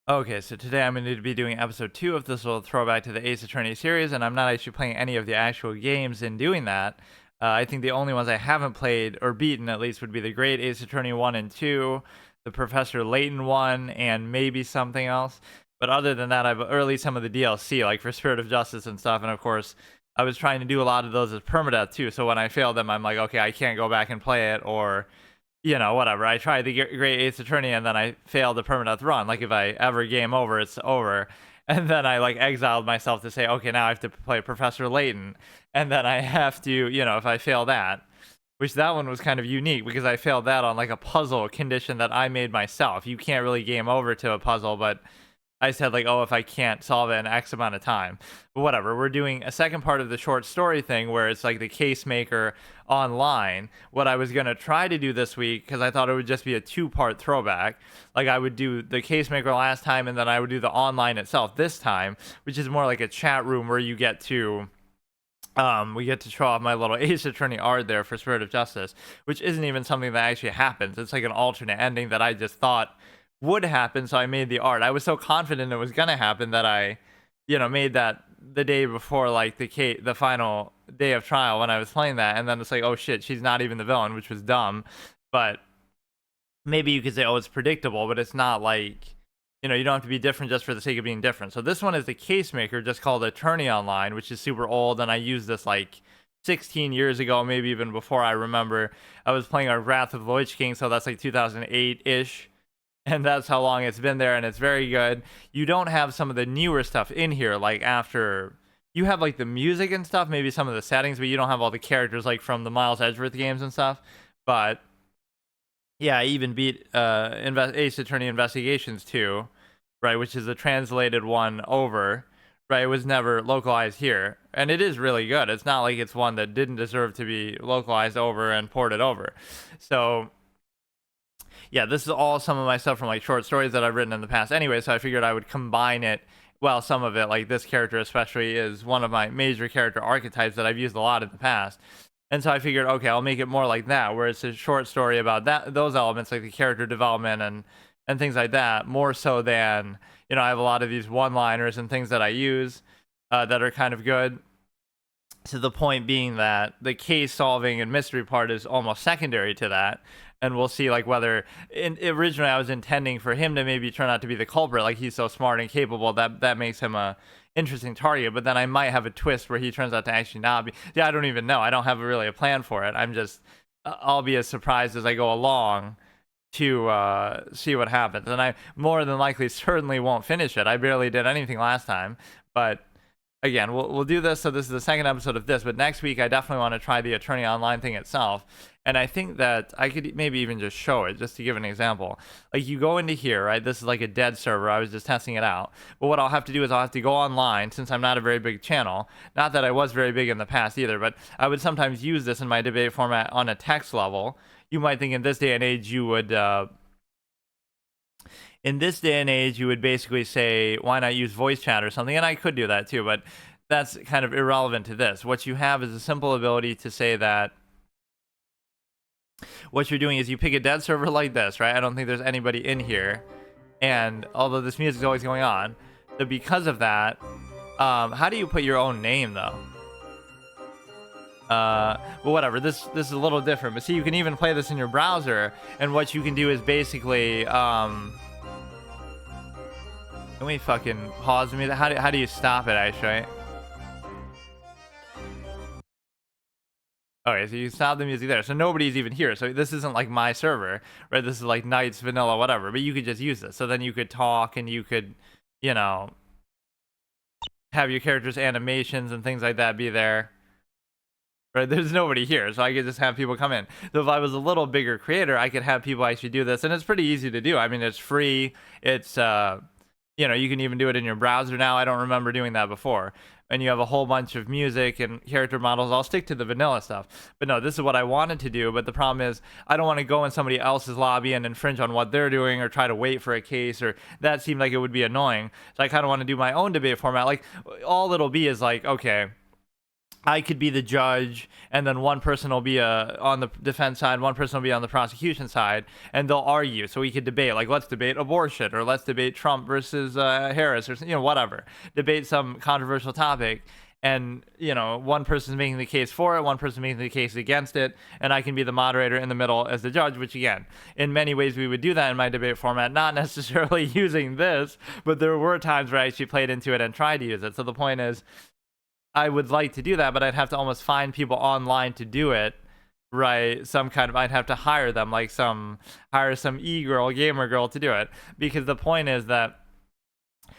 Okay, so today I'm going to be doing episode 2 of this little throwback to the Ace Attorney series, and I'm not actually playing any of the actual games in doing that. I think the only ones I haven't played, or beaten at least, would be the Great Ace Attorney 1 and 2, the Professor Layton 1, and maybe something else. But other than that, I've or at least some of the DLC, like for Spirit of Justice and stuff, and of course, I was trying to do a lot of those as permadeath too, so when I failed them, I'm like, okay, I can't go back and play it, or whatever. I tried the Great Ace Attorney and then I failed the permadeath run. Like if I ever game over, it's over. And then I like exiled myself to say, okay, now I have to play Professor Layton. And then I have to, if I fail that, which that one was kind of unique because I failed that on like a puzzle condition that I made myself. You can't really game over to a puzzle, but I said like, oh, if I can't solve it in X amount of time, but whatever. We're doing a second part of the short story thing where it's like the case maker online. What I was gonna try to do this week, because I thought it would just be a 2-part throwback. Like I would do the case maker last time, and then I would do the online itself this time, which is more like a chat room where you get to. We get to show off my little Ace Attorney art there for Spirit of Justice, which isn't even something that actually happens. It's like an alternate ending that I just thought would happen, so I made the art. I was so confident it was gonna happen that I, made that the day before, like the final day of trial when I was playing that, and then it's like, oh shit, she's not even the villain, which was dumb. But maybe you could say, oh, it's predictable, but it's not like, you don't have to be different just for the sake of being different. So this one is the case maker, just called Attorney Online, which is super old, and I used this like 16 years ago, maybe even before I remember. I was playing our Wrath of the Lich King, so that's like 2008-ish. And that's how long it's been there, and it's very good. You don't have some of the newer stuff in here, like after you have like the music and stuff, maybe some of the settings, but you don't have all the characters like from the Miles Edgeworth games and stuff. But yeah, I even beat Ace Attorney Investigations 2, right, which is a translated one over, right? It was never localized here, and it is really good. It's not like it's one that didn't deserve to be localized over and ported over. So yeah, this is all some of my stuff from like short stories that I've written in the past anyway, so I figured I would combine it. Well, some of it, like this character especially, is one of my major character archetypes that I've used a lot in the past. And so I figured, okay, I'll make it more like that, where it's a short story about those elements, like the character development and things like that, more so than, I have a lot of these one-liners and things that I use that are kind of good. To the point being that the case solving and mystery part is almost secondary to that. And we'll see like whether originally I was intending for him to maybe turn out to be the culprit, like he's so smart and capable that makes him a interesting target. But then I might have a twist where he turns out to actually not be. Yeah, I don't even know. I don't have really a plan for it. I'm just I'll be as surprised as I go along to see what happens. And I more than likely certainly won't finish it. I barely did anything last time, but again, we'll do this. So this is the second episode of this, but next week I definitely want to try the Attorney Online thing itself. And I think that I could maybe even just show it, just to give an example. Like you go into here, right? This is like a dead server. I was just testing it out. But what I'll have to do is I'll have to go online, since I'm not a very big channel. Not that I was very big in the past either, but I would sometimes use this in my debate format on a text level. You might think in this day and age you would... in this day and age, you would basically say, why not use voice chat or something? And I could do that too, but that's kind of irrelevant to this. What you have is a simple ability to say that what you're doing is you pick a dead server like this, right? I don't think there's anybody in here. And although this music is always going on, so because of that, how do you put your own name though? But whatever, this is a little different. But see, you can even play this in your browser, and what you can do is basically, can we fucking pause the music? How do you stop it, actually? Okay, so you stop the music there. So nobody's even here. So this isn't like my server, right? This is like Knights, Vanilla, whatever. But you could just use this. So then you could talk, and you could, have your characters' animations and things like that be there. Right, there's nobody here, so I could just have people come in. So if I was a little bigger creator, I could have people actually do this, and it's pretty easy to do. I mean, it's free. It's you can even do it in your browser now. I don't remember doing that before. And you have a whole bunch of music and character models. I'll stick to the vanilla stuff. But no, this is what I wanted to do. But the problem is I don't want to go in somebody else's lobby and infringe on what they're doing, or try to wait for a case, or that seemed like it would be annoying. So I kind of want to do my own debate format. Like all it'll be is like, okay, I could be the judge, and then one person will be on the defense side, one person will be on the prosecution side, and they'll argue. So we could debate, like, let's debate abortion, or let's debate Trump versus Harris, or whatever. Debate some controversial topic, and one person's making the case for it, one person making the case against it, and I can be the moderator in the middle as the judge. Which, again, in many ways we would do that in my debate format, not necessarily using this, but there were times where I actually played into it and tried to use it. So the point is, I would like to do that, but I'd have to almost find people online to do it, right? I'd have to hire them, like hire some e-girl, gamer girl to do it. Because the point is that,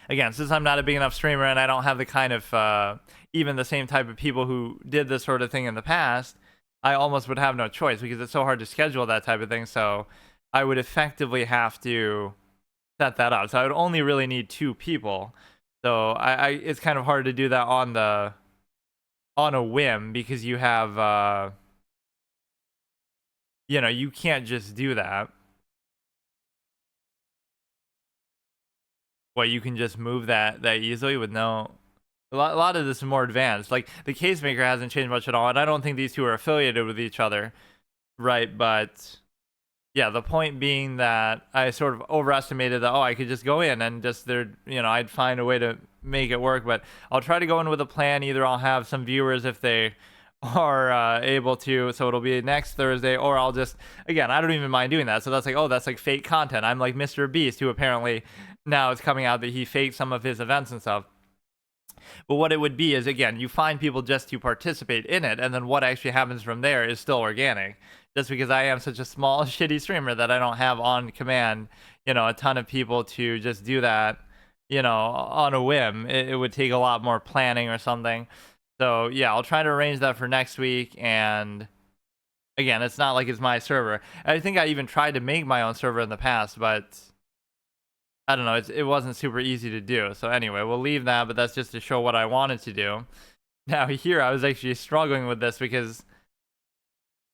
again, since I'm not a big enough streamer and I don't have the kind of, even the same type of people who did this sort of thing in the past, I almost would have no choice because it's so hard to schedule that type of thing. So I would effectively have to set that up. So I would only really need 2 people. So it's kind of hard to do that on a whim, because you have you can't just do that. Well, you can just move that easily with no. A lot of this is more advanced. Like, the case maker hasn't changed much at all, and I don't think these two are affiliated with each other, right? But yeah, the point being that I sort of overestimated that, I could just go in and just I'd find a way to make it work. But I'll try to go in with a plan. Either I'll have some viewers if they are able to, so it'll be next Thursday, or I'll just, again, I don't even mind doing that. So that's like fake content. I'm like Mr. Beast, who apparently now it's coming out that he faked some of his events and stuff. But what it would be is, again, you find people just to participate in it, and then what actually happens from there is still organic. Just because I am such a small, shitty streamer that I don't have on command, a ton of people to just do that, on a whim. It would take a lot more planning or something. So yeah, I'll try to arrange that for next week. And again, it's not like it's my server. I think I even tried to make my own server in the past, but I don't know, it wasn't super easy to do. So anyway, we'll leave that, but that's just to show what I wanted to do. Now here, I was actually struggling with this because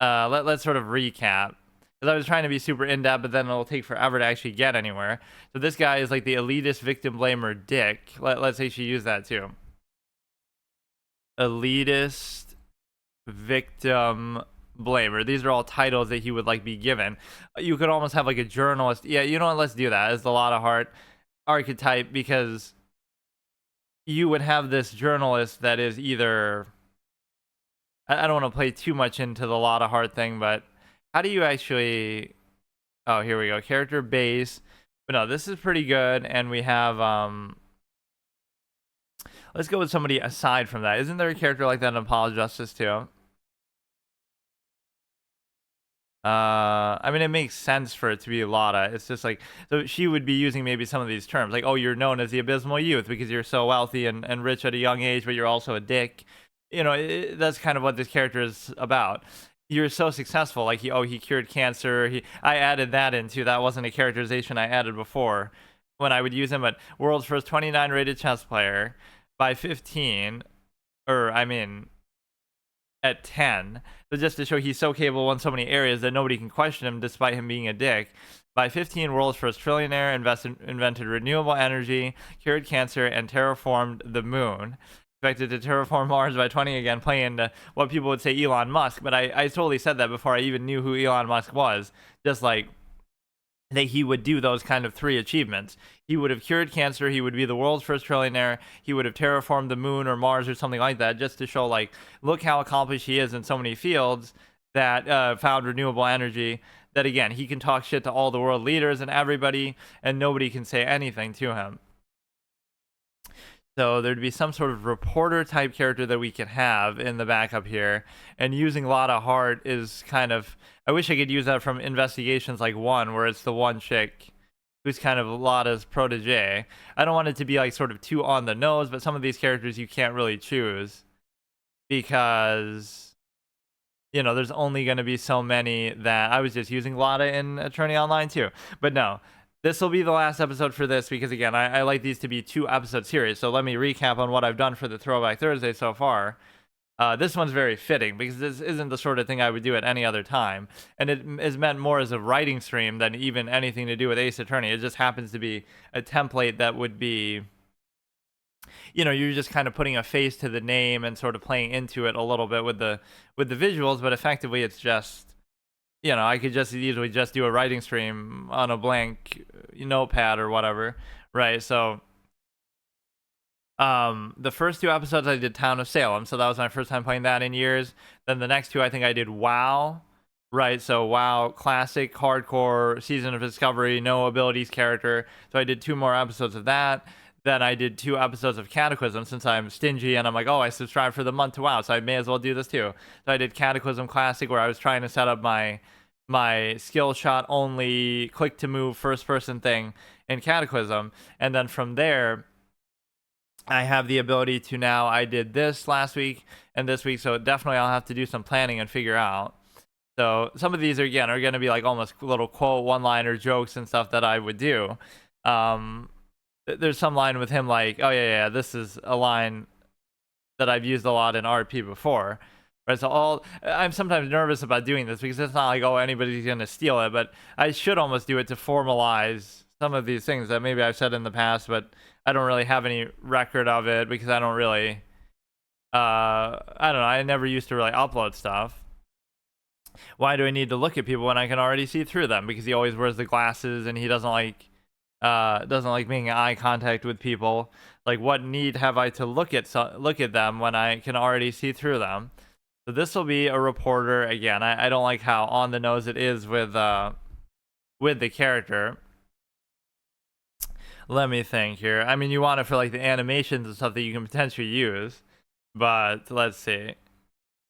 let's sort of recap. Because I was trying to be super in-depth, but then it'll take forever to actually get anywhere. So this guy is like the elitist victim blamer dick. Let's actually use that too. Elitist victim blamer. These are all titles that he would like be given. You could almost have like a journalist. Yeah, you know what? Let's do that. It's a lot of heart archetype, because you would have this journalist that is either, I don't want to play too much into the lot of heart thing, but how do you actually, oh, here we go, character base. But no, this is pretty good. And we have let's go with somebody aside from that. Isn't there a character like that in Apollo Justice too? I mean, it makes sense for it to be Lotta. It's just like, so she would be using maybe some of these terms, like, oh, you're known as the abysmal youth because you're so wealthy and rich at a young age, but you're also a dick. That's kind of what this character is about. You're so successful, like he cured cancer. I added that in too. That wasn't a characterization I added before when I would use him. But world's first 29 rated chess player by 15, or I mean, at 10. So just to show he's so capable in so many areas that nobody can question him despite him being a dick. By 15, world's first trillionaire, invented renewable energy, cured cancer, and terraformed the moon. Expected to terraform Mars by 20, again, playing into what people would say Elon Musk. But I totally said that before I even knew who Elon Musk was. Just like that he would do those kind of 3 achievements. He would have cured cancer, he would be the world's first trillionaire, he would have terraformed the moon or Mars or something like that, just to show, like, look how accomplished he is in so many fields that found renewable energy, that, again, he can talk shit to all the world leaders and everybody, and nobody can say anything to him. So there'd be some sort of reporter type character that we could have in the backup here. And using Lotta Hart is kind of, I wish I could use that from Investigations like 1, where it's the one chick who's kind of Lotta's protege. I don't want it to be like sort of too on the nose, but some of these characters you can't really choose because, there's only going to be so many that I was just using Lotta in Attorney Online too. But no. This will be the last episode for this because, again, I like these to be 2-episode series. So let me recap on what I've done for the Throwback Thursday so far. This one's very fitting because this isn't the sort of thing I would do at any other time. And it is meant more as a writing stream than even anything to do with Ace Attorney. It just happens to be a template that would be you're just kind of putting a face to the name and sort of playing into it a little bit with the visuals, but effectively it's just, I could just easily just do a writing stream on a blank notepad or whatever, right? So the first two episodes I did Town of Salem, so that was my first time playing that in years. Then the next two I think I did WoW, right? So WoW classic hardcore Season of Discovery, no abilities character. So I did 2 more episodes of that. Then I did 2 episodes of Cataclysm since I'm stingy and I'm like, oh, I subscribed for the month to WoW, so I may as well do this too. So I did Cataclysm Classic where I was trying to set up my skill shot only click to move first person thing in Cataclysm, and then from there I have the ability to now, I did this last week and this week, so definitely I'll have to do some planning and figure out. So some of these are going to be like almost little quote one-liner jokes and stuff that I would do. There's some line with him like, oh yeah, this is a line that I've used a lot in RP before. Right, so I'm sometimes nervous about doing this because it's not like, oh, anybody's going to steal it, but I should almost do it to formalize some of these things that maybe I've said in the past, but I don't really have any record of it because I don't really, I don't know, I never used to really upload stuff. Why do I need to look at people when I can already see through them? Because he always wears the glasses and he doesn't like making eye contact with people. Like, what need have I to look at them when I can already see through them? So this will be a reporter again. I don't like how on the nose it is with the character. Let me think here. I mean, you want it for like the animations and stuff that you can potentially use, but let's see.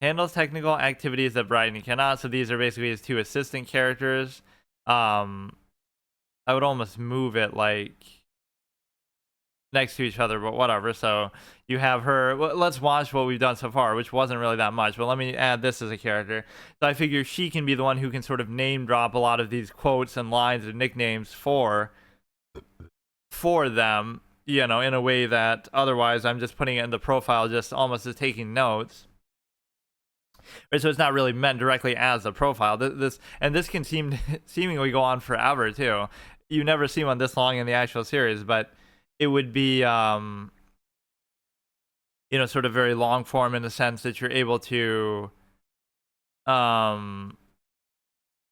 Handles technical activities that Bryden cannot. So these are basically his 2 assistant characters. I would almost move it like next to each other, but whatever. So you have her. Let's watch what we've done so far, which wasn't really that much, but let me add this as a character. So I figure she can be the one who can sort of name drop a lot of these quotes and lines and nicknames for them, in a way that otherwise I'm just putting it in the profile just almost as taking notes. Right, so it's not really meant directly as a profile. This can seemingly go on forever too. You never see one this long in the actual series, but it would be sort of very long form in the sense that you're able to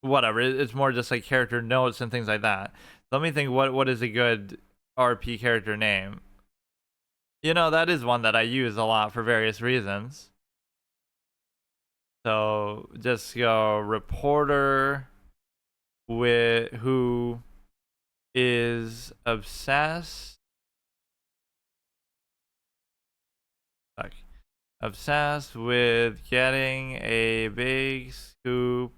whatever. It's more just like character notes and things like that. Let me think, what is a good RP character name? That is one that I use a lot for various reasons. So just go reporter who is obsessed with getting a big scoop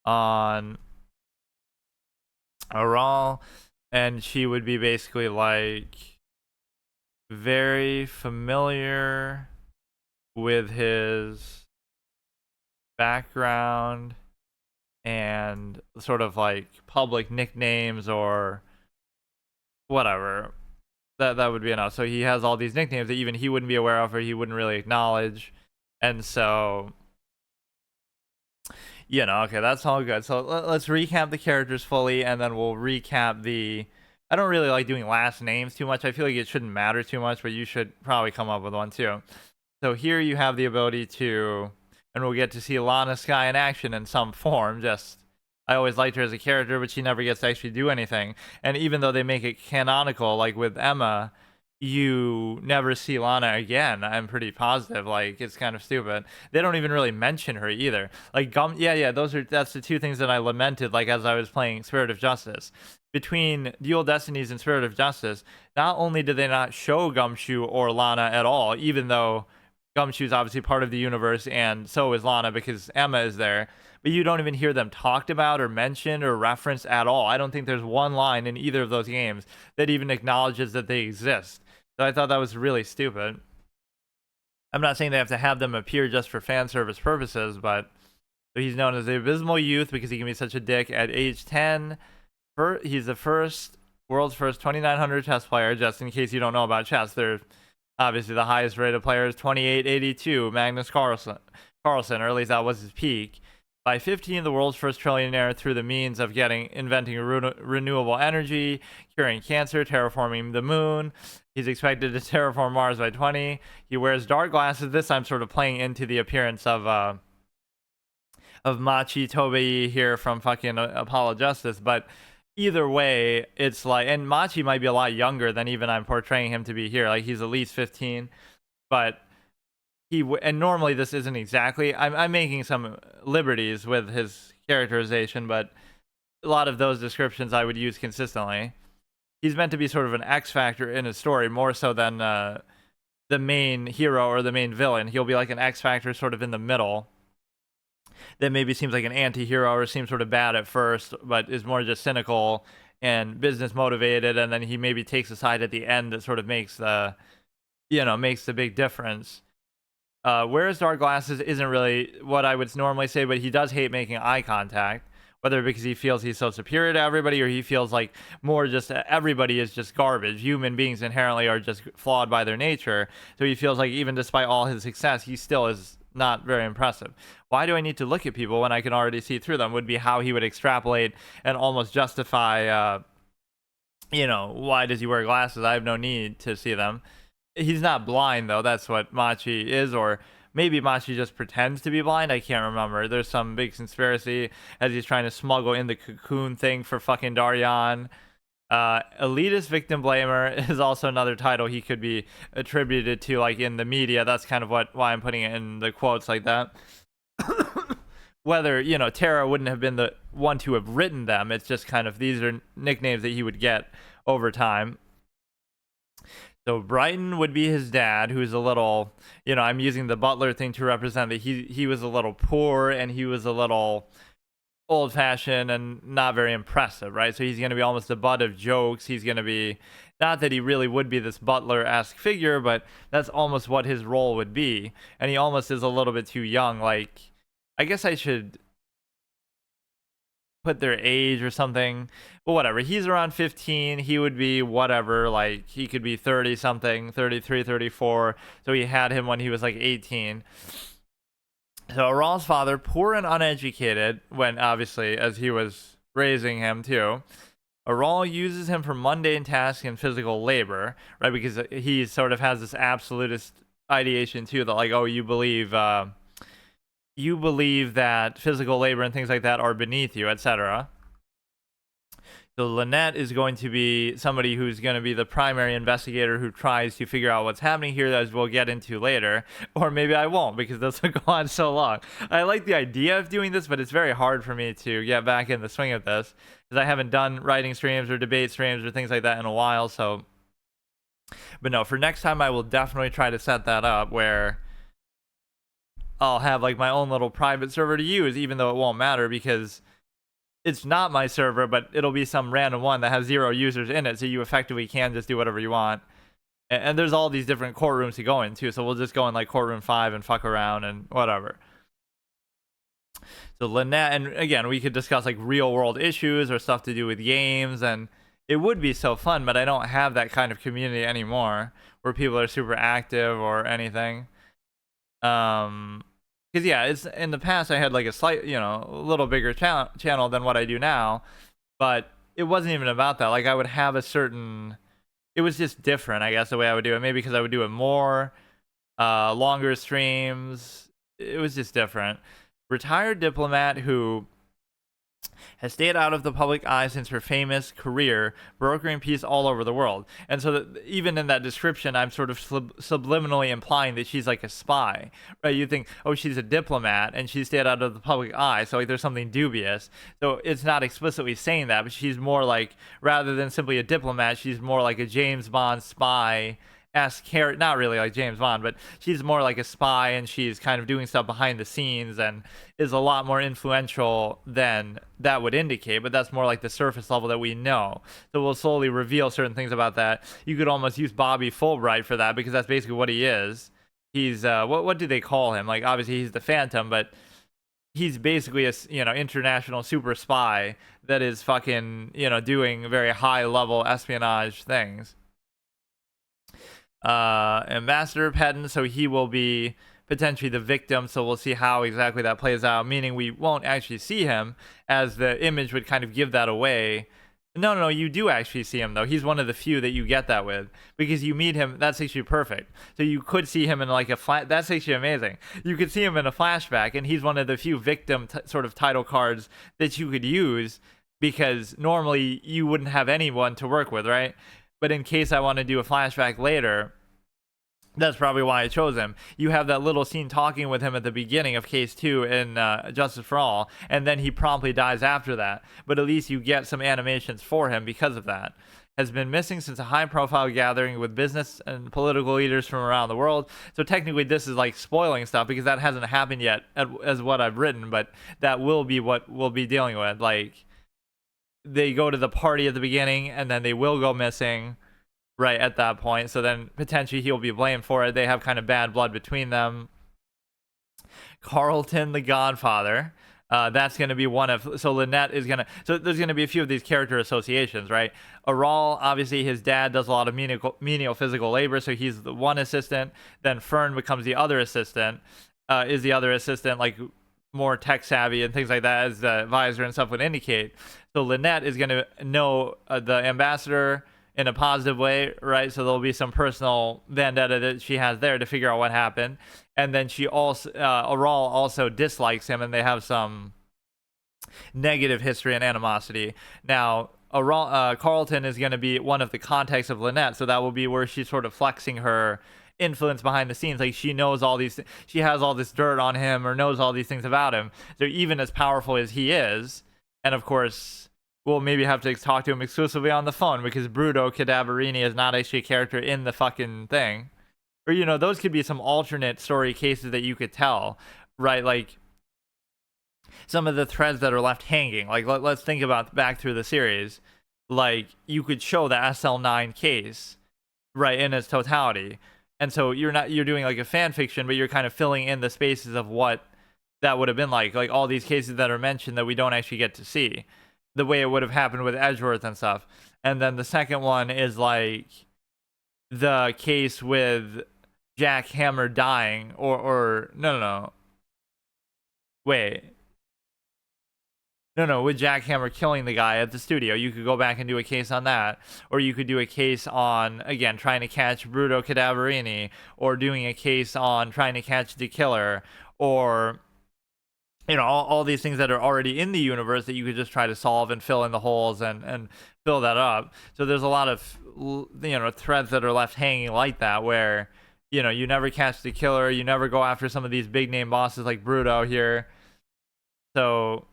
on a Raw, and she would be basically like very familiar with his background and sort of like public nicknames or whatever. That would be enough. So he has all these nicknames that even he wouldn't be aware of or he wouldn't really acknowledge. And so, okay, that's all good. So let's recap the characters fully, and then we'll recap I don't really like doing last names too much. I feel like it shouldn't matter too much, but you should probably come up with one too. So here you have the ability to, and we'll get to see Lana Skye in action in some form. I always liked her as a character, but she never gets to actually do anything. And even though they make it canonical, like with Emma, you never see Lana again. I'm pretty positive. Like, it's kind of stupid. They don't even really mention her either. Like that's the 2 things that I lamented, like, as I was playing Spirit of Justice. Between Dual Destinies and Spirit of Justice, not only did they not show Gumshoe or Lana at all, even though Gumshoe's obviously part of the universe and so is Lana because Emma is there, but you don't even hear them talked about or mentioned or referenced at all. I don't think there's one line in either of those games that even acknowledges that they exist. So I thought that was really stupid. I'm not saying they have to have them appear just for fan service purposes, but he's known as the Abysmal Youth because he can be such a dick at age 10. He's the world's first 2900 chess player, just in case you don't know about chess. They're obviously the highest rated player is 2882, Magnus Carlsen, or at least that was his peak. By 15, the world's first trillionaire through the means of inventing renewable energy, curing cancer, terraforming the moon. He's expected to terraform Mars by 20. He wears dark glasses. This I'm sort of playing into the appearance of Machi Tobei here from fucking Apollo Justice, but either way, it's like, and Machi might be a lot younger than even I'm portraying him to be here. Like, he's at least 15, but and normally this isn't exactly, I'm making some liberties with his characterization, but a lot of those descriptions I would use consistently. He's meant to be sort of an X factor in his story, more so than the main hero or the main villain. He'll be like an X factor sort of in the middle that maybe seems like an anti-hero or seems sort of bad at first, but is more just cynical and business motivated, and then he maybe takes a side at the end that sort of makes the big difference. Wears dark glasses isn't really what I would normally say, but he does hate making eye contact, whether because he feels he's so superior to everybody or he feels like more just everybody is just garbage. Human beings inherently are just flawed by their nature. So he feels like even despite all his success, he still is not very impressive. Why do I need to look at people when I can already see through them? Would be how he would extrapolate and almost justify, why does he wear glasses? I have no need to see them. He's not blind, though. That's what Machi is, or maybe Machi just pretends to be blind. I can't remember. There's some big conspiracy as he's trying to smuggle in the cocoon thing for fucking Daryan. Elitist victim blamer is also another title he could be attributed to, like, in the media. That's kind of why I'm putting it in the quotes like that. Whether, Terra wouldn't have been the one to have written them. It's just kind of, these are nicknames that he would get over time. So Brighton would be his dad, who's a little, I'm using the butler thing to represent that he was a little poor and he was a little old-fashioned and not very impressive, right? So he's going to be almost the butt of jokes. He's going to be, not that he really would be this butler-esque figure, but that's almost what his role would be. And he almost is a little bit too young. Like, I guess I should put their age or something, but whatever. He's around 15. He would be whatever, like he could be 30 something, 33, 34. So he had him when he was like 18. So Aral's father, poor and uneducated, when obviously as he was raising him too. Aral uses him for mundane tasks and physical labor, right? Because he sort of has this absolutist ideation too, that like, oh, you believe that physical labor and things like that are beneath you, etc. So Lynette is going to be somebody who's going to be the primary investigator who tries to figure out what's happening here, as we'll get into later. Or maybe I won't, because this will go on so long. I like the idea of doing this, but it's very hard for me to get back in the swing of this, because I haven't done writing streams or debate streams or things like that in a while. So, but no, for next time I will definitely try to set that up where I'll have like my own little private server to use, even though it won't matter because it's not my server, but it'll be some random one that has 0 users in it. So you effectively can just do whatever you want. And there's all these different courtrooms to go into. So we'll just go in like courtroom 5 and fuck around and whatever. So Lynette, and again, we could discuss like real world issues or stuff to do with games. And it would be so fun, but I don't have that kind of community anymore where people are super active or anything. Because yeah, it's in the past I had like a slight, a little bigger channel than what I do now, but it wasn't even about that. Like I would have it was just different, I guess, the way I would do it. Maybe because I would do it more, longer streams. It was just different. Retired diplomat who has stayed out of the public eye since her famous career brokering peace all over the world. And so that even in that description, I'm sort of subliminally implying that she's like a spy, right? You think, oh, she's a diplomat and she stayed out of the public eye, so like there's something dubious. So it's not explicitly saying that, but she's more like, rather than simply a diplomat, she's more like a James Bond spy. Not really like James Bond, but she's more like a spy, and she's kind of doing stuff behind the scenes and is a lot more influential than that would indicate, but that's more like the surface level that we know. So we'll slowly reveal certain things about that. You could almost use Bobby Fulbright for that, because that's basically what he is. He's what do they call him? Like obviously he's the Phantom, but he's basically a international super spy that is fucking doing very high level espionage things. Ambassador Pedden, so he will be potentially the victim, so we'll see how exactly that plays out, meaning we won't actually see him, as the image would kind of give that away. No, you do actually see him, though. He's one of the few that you get that with, because you meet him. That's actually perfect. So you could see him in like a that's actually amazing. You could see him in a flashback, and he's one of the few victim sort of title cards that you could use, because normally you wouldn't have anyone to work with, right? But in case I want to do a flashback later, that's probably why I chose him. You have that little scene talking with him at the beginning of Case 2 in Justice for All, and then he promptly dies after that. But at least you get some animations for him because of that. Has been missing since a high-profile gathering with business and political leaders from around the world. So technically this is like spoiling stuff, because that hasn't happened yet as what I've written, but that will be what we'll be dealing with. Like, they go to the party at the beginning, and then they will go missing right at that point, so then potentially he'll be blamed for it. They have kind of bad blood between them. Carlton the Godfather, that's going to be one of, so Lynette is going to, so there's going to be a few of these character associations, right? Aral, obviously his dad does a lot of menial physical labor, so he's the one assistant. Then Fern becomes the other assistant, like more tech savvy and things like that, as the advisor and stuff would indicate. So Lynette is going to know the ambassador in a positive way, right? So there'll be some personal vendetta that she has there to figure out what happened. And then she also, Aral also dislikes him, and they have some negative history and animosity. Now, Carlton is going to be one of the contacts of Lynette, so that will be where she's sort of flexing her influence behind the scenes. Like, she knows all these, she has all this dirt on him, or knows all these things about him. So even as powerful as he is, and of course, we'll maybe have to talk to him exclusively on the phone, because Bruto Cadaverini is not actually a character in the fucking thing. Or, you know, those could be some alternate story cases that you could tell, right? Like, some of the threads that are left hanging. Like, let's think about back through the series. Like, you could show the SL9 case, right, in its totality. And so you're doing like a fan fiction, but you're kind of filling in the spaces of what that would have been like all these cases that are mentioned that we don't actually get to see, the way it would have happened with Edgeworth and stuff. And then the second one is like the case with Jack Hammer dying, or no, wait. No, with Jack Hammer killing the guy at the studio. You could go back and do a case on that. Or you could do a case on, again, trying to catch Bruto Cadaverini, or doing a case on trying to catch the killer, or, you know, all these things that are already in the universe that you could just try to solve and fill in the holes and fill that up. So there's a lot of, you know, threads that are left hanging like that, where, you know, you never catch the killer, you never go after some of these big name bosses like Bruto here. So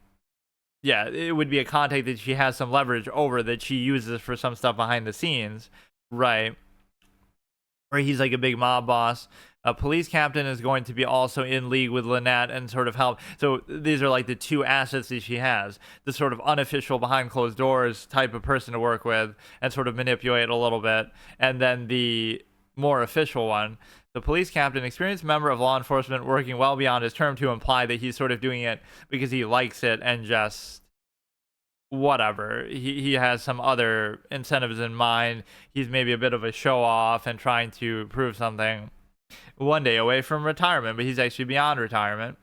yeah, it would be a contact that she has some leverage over, that she uses for some stuff behind the scenes, right? Or he's like a big mob boss. A police captain is going to be also in league with Lynette and sort of help. So these are like the two assets that she has. The sort of unofficial behind closed doors type of person to work with and sort of manipulate a little bit. And then the more official one, the police captain, experienced member of law enforcement working well beyond his term, to imply that he's sort of doing it because he likes it and just whatever. He has some other incentives in mind. He's maybe a bit of a show off and trying to prove something. One day away from retirement, but he's actually beyond retirement.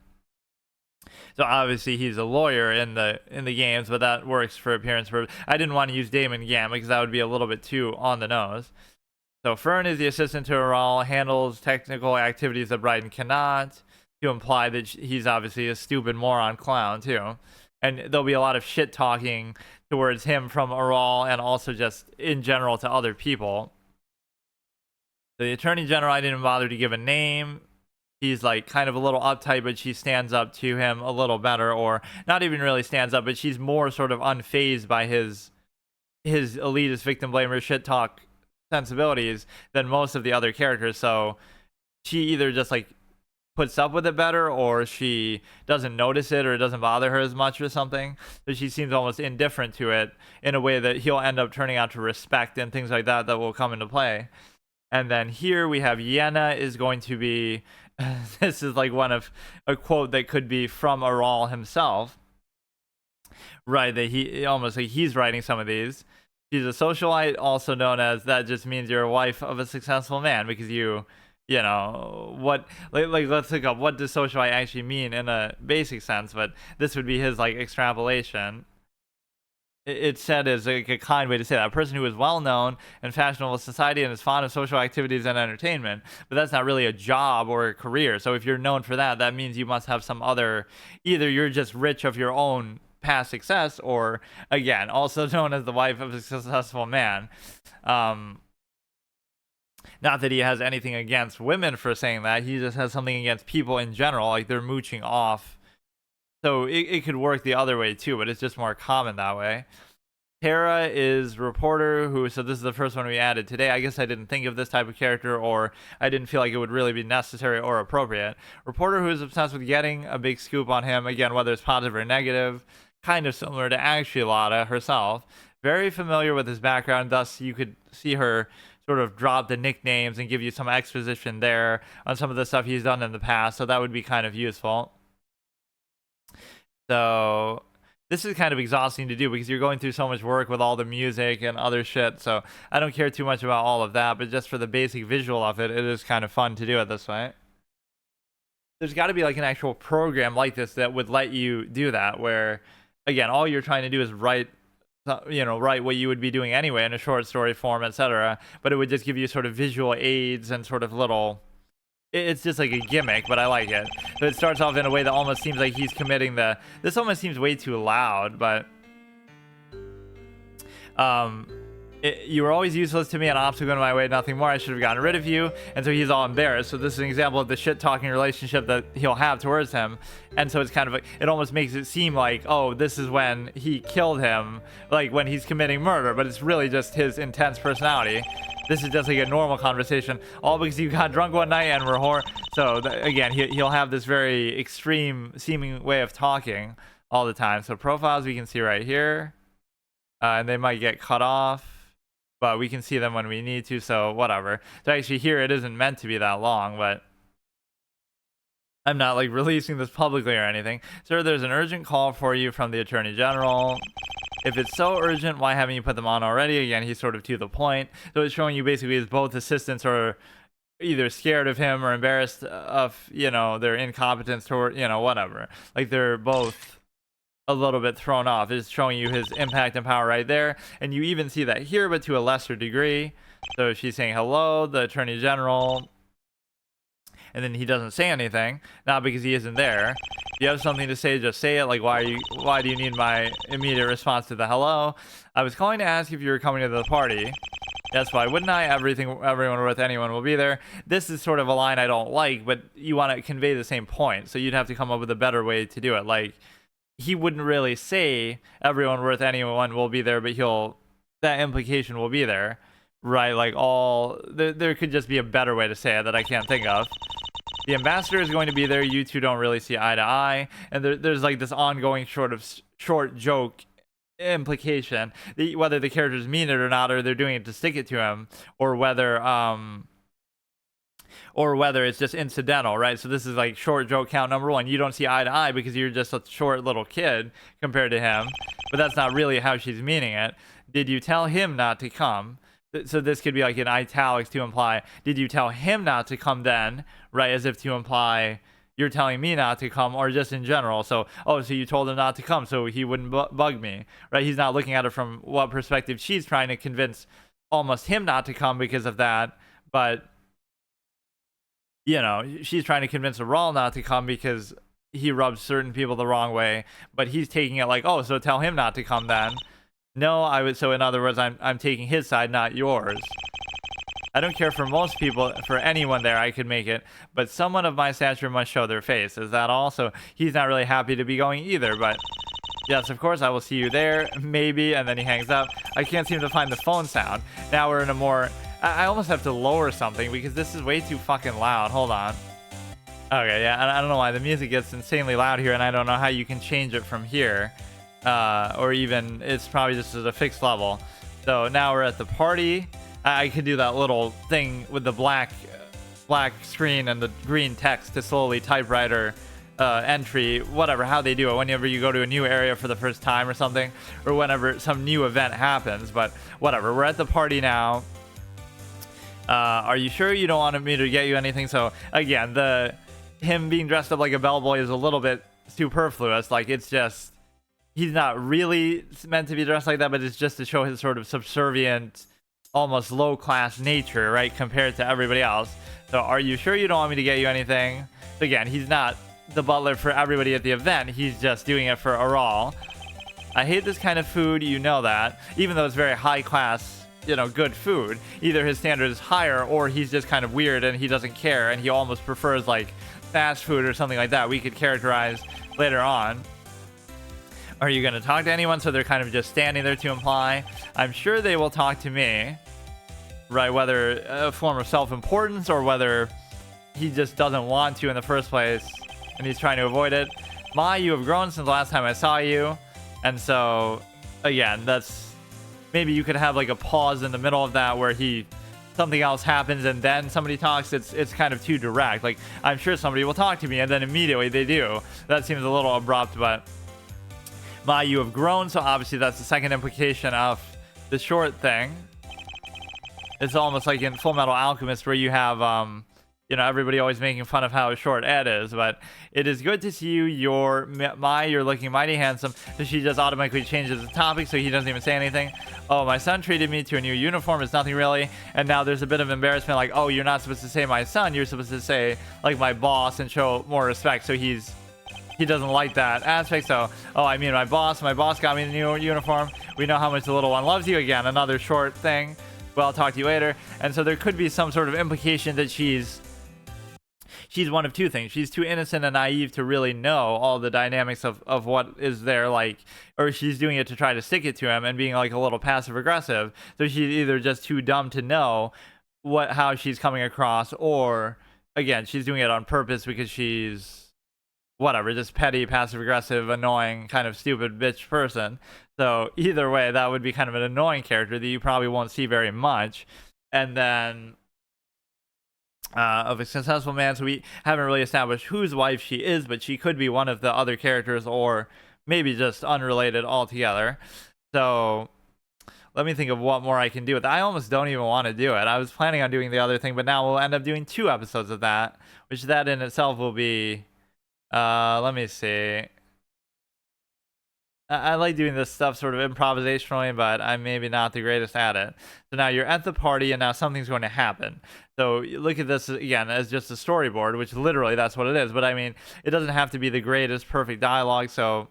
So obviously he's a lawyer in the games, but that works for appearance purposes. I didn't want to use Damon Gamma because that would be a little bit too on the nose. So Fern is the assistant to Aral, handles technical activities that Bryden cannot, to imply that he's obviously a stupid moron clown too. And there'll be a lot of shit talking towards him from Aral, and also just in general to other people. The Attorney General, I didn't bother to give a name. He's like kind of a little uptight, but she stands up to him a little better, or not even really stands up, but she's more sort of unfazed by his elitist victim blamer shit talk sensibilities than most of the other characters. So she either just like puts up with it better, or she doesn't notice it, or it doesn't bother her as much or something. So she seems almost indifferent to it, in a way that he'll end up turning out to respect and things like that will come into play. And then here we have Yenna is going to be, this is like one of a quote that could be from Aral himself, right? That he almost like he's writing some of these. She's a socialite, also known as, that just means you're a wife of a successful man, because you you know, what, like let's look up what does socialite actually mean in a basic sense, but this would be his like extrapolation. It's said as like a kind way to say that a person who is well known in fashionable society and is fond of social activities and entertainment, but that's not really a job or a career. So if you're known for that, that means you must have some other, either you're just rich of your own past success, or again, also known as the wife of a successful man. Not that he has anything against women for saying that, he just has something against people in general, like they're mooching off. So it could work the other way too, but it's just more common that way. Tara is reporter who, so this is the first one we added today. I guess I didn't think of this type of character, or I didn't feel like it would really be necessary or appropriate. Reporter who is obsessed with getting a big scoop on him, again, whether it's positive or negative, kind of similar to actually Lotta herself. Very familiar with his background, thus you could see her sort of drop the nicknames and give you some exposition there on some of the stuff he's done in the past, so that would be kind of useful. So this is kind of exhausting to do because you're going through so much work with all the music and other shit, so I don't care too much about all of that, but just for the basic visual of it, it is kind of fun to do it this way. There's got to be like an actual program like this that would let you do that, where again, all you're trying to do is write what you would be doing anyway in a short story form, etc., but it would just give you sort of visual aids and sort of little, it's just like a gimmick, but I like it. So it starts off in a way that almost seems like he's committing this almost seems way too loud, but you were always useless to me, an obstacle in my way, nothing more. I should have gotten rid of you. And so he's all embarrassed. So this is an example of the shit-talking relationship that he'll have towards him. And so it's kind of like, it almost makes it seem like, oh, this is when he killed him, like when he's committing murder, but it's really just his intense personality. This is just like a normal conversation, all because you got drunk one night and were So again, he'll have this very extreme seeming way of talking all the time. So profiles we can see right here, and they might get cut off, but we can see them when we need to, so whatever. So actually here it isn't meant to be that long, but I'm not like releasing this publicly or anything. Sir, there's an urgent call for you from the Attorney General. If it's so urgent, why haven't you put them on already? Again, he's sort of to the point. So it's showing you basically his both assistants are either scared of him or embarrassed of, their incompetence toward, whatever. Like they're both a little bit thrown off. It's showing you his impact and power right there. And you even see that here, but to a lesser degree. So she's saying hello, the Attorney General, and then he doesn't say anything, not because he isn't there. If you have something to say, just say it. Like, why do you need my immediate response to the hello? I was calling to ask if you were coming to the party. Yes, why wouldn't I? Everyone with anyone will be there. This is sort of a line I don't like, but you want to convey the same point, so you'd have to come up with a better way to do it. Like, he wouldn't really say everyone worth anyone will be there, but that implication will be there, right? Like there could just be a better way to say it that I can't think of. The ambassador is going to be there. You two don't really see eye to eye, and there's like this ongoing short joke implication, whether the characters mean it or not, or they're doing it to stick it to him, or whether it's just incidental, right? So this is like short joke count number one. You don't see eye to eye because you're just a short little kid compared to him, but that's not really how she's meaning it. Did you tell him not to come? So this could be like in italics to imply, did you tell him not to come then, right? As if to imply you're telling me not to come, or just in general. So, oh, so you told him not to come so he wouldn't bug me, right? He's not looking at it from what perspective she's trying to convince almost him not to come because of that, but she's trying to convince Raul not to come because he rubs certain people the wrong way, but he's taking it like, oh, so tell him not to come then. No, so in other words, I'm taking his side, not yours. I don't care for most people, for anyone there, I could make it, but someone of my stature must show their face. Is that all? So he's not really happy to be going either, but yes, of course, I will see you there, maybe, and then he hangs up. I can't seem to find the phone sound. Now we're in a more, I almost have to lower something because this is way too fucking loud. Hold on. Okay, yeah, I don't know why the music gets insanely loud here, and I don't know how you can change it from here. Or even, it's probably just at a fixed level. So now we're at the party. I could do that little thing with the black screen and the green text to slowly typewriter entry, whatever, how they do it whenever you go to a new area for the first time or something, or whenever some new event happens. But whatever, we're at the party now. Are you sure you don't want me to get you anything? So again, him being dressed up like a bellboy is a little bit superfluous. Like, it's just, he's not really meant to be dressed like that, but it's just to show his sort of subservient, almost low-class nature, right, compared to everybody else. So are you sure you don't want me to get you anything? So again, he's not the butler for everybody at the event. He's just doing it for Aral. I hate this kind of food, you know that. Even though it's very high-class, you know, good food. Either his standard is higher, or he's just kind of weird and he doesn't care, and he almost prefers, like, fast food or something like that. We could characterize later on. Are you going to talk to anyone? So they're kind of just standing there to imply. I'm sure they will talk to me. Right, whether a form of self-importance or whether he just doesn't want to in the first place and he's trying to avoid it. Ma, you have grown since the last time I saw you. And so, again, that's... Maybe you could have like a pause in the middle of that where something else happens and then somebody talks. It's kind of too direct. Like, I'm sure somebody will talk to me, and then immediately they do. That seems a little abrupt, but... Ma, you have grown, so obviously that's the second implication of the short thing. It's almost like in Full Metal Alchemist where you have, you know, everybody always making fun of how short Ed is. But it is good to see you. You're looking mighty handsome. So she just automatically changes the topic, so he doesn't even say anything. Oh, my son treated me to a new uniform. It's nothing really. And now there's a bit of embarrassment, like, oh, you're not supposed to say my son. You're supposed to say, like, my boss, and show more respect. So he doesn't like that aspect. So, oh, I mean, my boss got me a new uniform. We know how much the little one loves you. Again, another short thing. Well, I'll talk to you later. And so there could be some sort of implication that she's one of two things. She's too innocent and naive to really know all the dynamics of what is there, like, or she's doing it to try to stick it to him and being like a little passive aggressive. So she's either just too dumb to know how she's coming across, or again, she's doing it on purpose because she's whatever, just petty, passive aggressive, annoying, kind of stupid bitch person. So either way, that would be kind of an annoying character that you probably won't see very much. And then of a successful man, so we haven't really established whose wife she is, but she could be one of the other characters, or maybe just unrelated altogether. So let me think of what more I can do with that. I almost don't even want to do it. I was planning on doing the other thing, but now we'll end up doing 2 episodes of that, which that in itself will be... let me see. I like doing this stuff sort of improvisationally, but I'm maybe not the greatest at it. So now you're at the party, and now something's going to happen. So look at this again as just a storyboard, which literally that's what it is. But I mean, it doesn't have to be the greatest perfect dialogue, so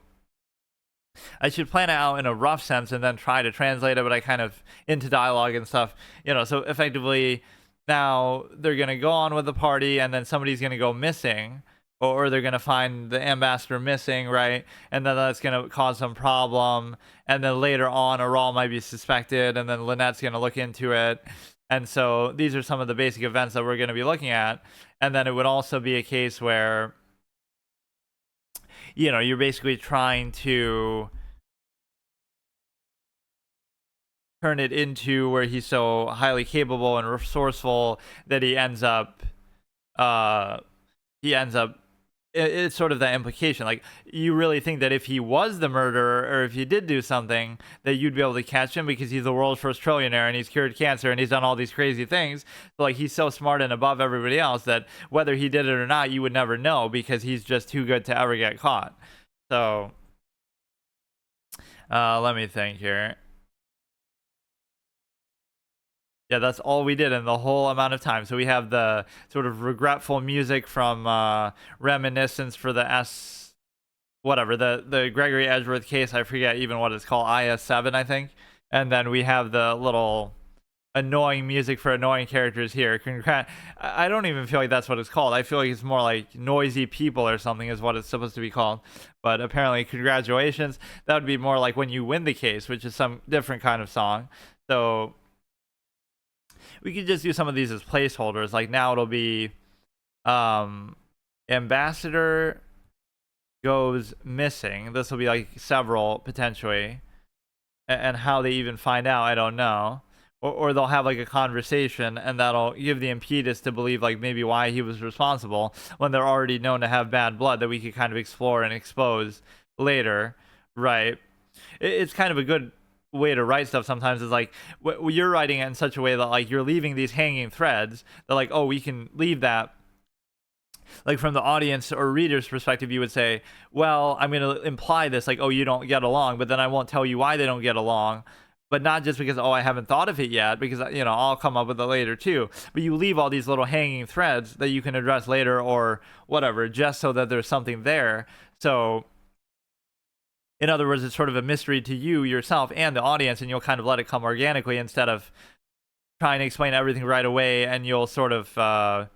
I should plan it out in a rough sense and then try to translate it, but I kind of into dialogue and stuff, you know. So effectively, now they're going to go on with the party, and then somebody's going to go missing. Or they're going to find the ambassador missing, right? And then that's going to cause some problem. And then later on, Aral might be suspected, and then Lynette's going to look into it. And so these are some of the basic events that we're going to be looking at. And then it would also be a case where, you know, you're basically trying to turn it into where he's so highly capable and resourceful that he ends up... it's sort of that implication, like, you really think that if he was the murderer, or if he did do something, that you'd be able to catch him because he's the world's first trillionaire and he's cured cancer and he's done all these crazy things. But, like, he's so smart and above everybody else that whether he did it or not, you would never know because he's just too good to ever get caught. So let me think here. Yeah, that's all we did in the whole amount of time. So we have the sort of regretful music from Reminiscence for the the Gregory Edgeworth case. I forget even what it's called, IS-7, I think. And then we have the little annoying music for annoying characters here. I don't even feel like that's what it's called. I feel like it's more like Noisy People or something is what it's supposed to be called. But apparently, congratulations. That would be more like When You Win the Case, which is some different kind of song. So we could just do some of these as placeholders. Like now it'll be ambassador goes missing. This will be like several potentially, and how they even find out, I don't know. Or they'll have like a conversation, and that'll give the impetus to believe like maybe why he was responsible when they're already known to have bad blood that we could kind of explore and expose later, right? It's kind of a good way to write stuff sometimes is like you're writing it in such a way that like you're leaving these hanging threads that like, oh, we can leave that. Like from the audience or reader's perspective, you would say, well, I'm going to imply this, like, oh, you don't get along, but then I won't tell you why they don't get along. But not just because, oh, I haven't thought of it yet, because, you know, I'll come up with it later too. But you leave all these little hanging threads that you can address later or whatever, just so that there's something there. So, in other words, it's sort of a mystery to you yourself and the audience, and you'll kind of let it come organically instead of trying to explain everything right away, and you'll sort of,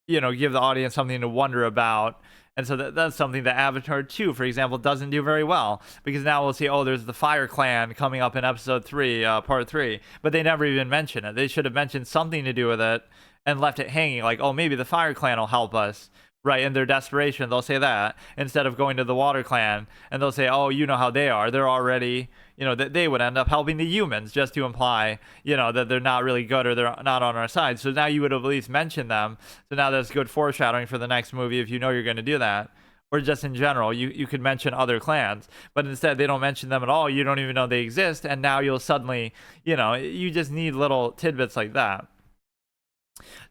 you know, give the audience something to wonder about. And so that's something that Avatar 2, for example, doesn't do very well, because now we'll see, oh, there's the Fire Clan coming up in episode 3, part 3, but they never even mention it. They should have mentioned something to do with it and left it hanging, like, oh, maybe the Fire Clan will help us. Right, in their desperation, they'll say that instead of going to the Water Clan, and they'll say, oh, you know how they are. They're already, you know, that they would end up helping the humans, just to imply, you know, that they're not really good or they're not on our side. So now you would have at least mentioned them. So now that's good foreshadowing for the next movie if you know you're going to do that. Or just in general, you could mention other clans, but instead they don't mention them at all. You don't even know they exist, and now you'll suddenly, you know, you just need little tidbits like that.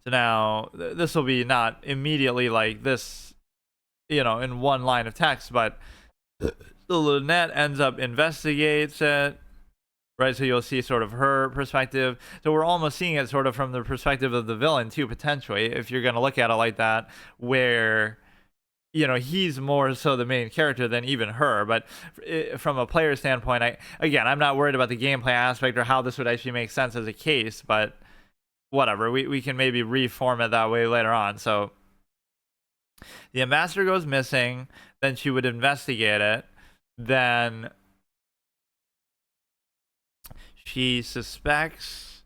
So now this will be not immediately like this, you know, in one line of text, but the Lynette ends up investigates it, right? So you'll see sort of her perspective. So we're almost seeing it sort of from the perspective of the villain too, potentially, if you're going to look at it like that, where, you know, he's more so the main character than even her. But from a player standpoint, I'm not worried about the gameplay aspect or how this would actually make sense as a case, but whatever, we can maybe reform it that way later on. So the ambassador goes missing, then she would investigate it, then she suspects,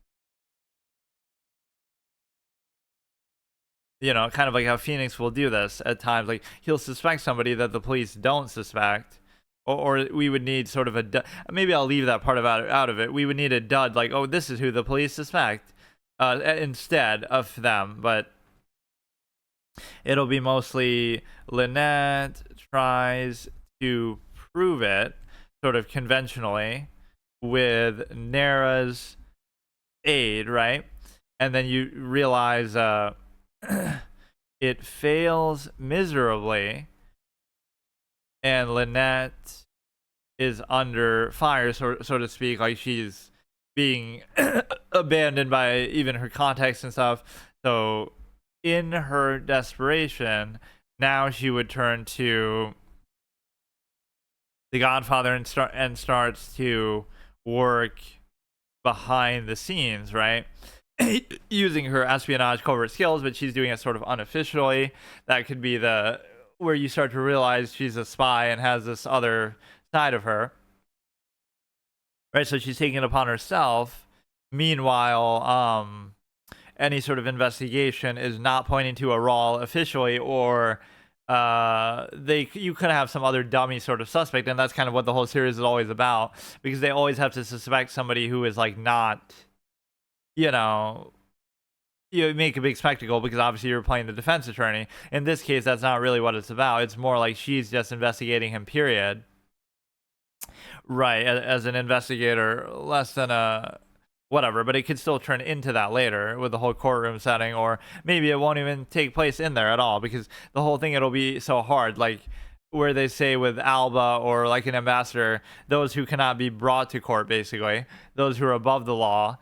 you know, kind of like how Phoenix will do this at times, like he'll suspect somebody that the police don't suspect, or we would need sort of a maybe I'll leave that part of out of it. We would need a dud, like, oh, this is who the police suspect, instead of them. But it'll be mostly Lynette tries to prove it sort of conventionally with Nara's aid, right? And then you realize it fails miserably, and Lynette is under fire, so to speak, like she's being abandoned by even her context and stuff. So in her desperation, now she would turn to the Godfather and starts to work behind the scenes, right? Using her espionage covert skills, but she's doing it sort of unofficially. That could be the where you start to realize she's a spy and has this other side of her, right? So she's taking it upon herself. Meanwhile, any sort of investigation is not pointing to a Rawl officially, or you could have some other dummy sort of suspect, and that's kind of what the whole series is always about, because they always have to suspect somebody who is like not, you know, you make a big spectacle because obviously you're playing the defense attorney. In this case, that's not really what it's about. It's more like she's just investigating him, period. Right, as an investigator, less than a whatever, but it could still turn into that later with the whole courtroom setting, or maybe it won't even take place in there at all, because the whole thing, it'll be so hard, like where they say with Alba or like an ambassador, those who cannot be brought to court, basically, those who are above the law.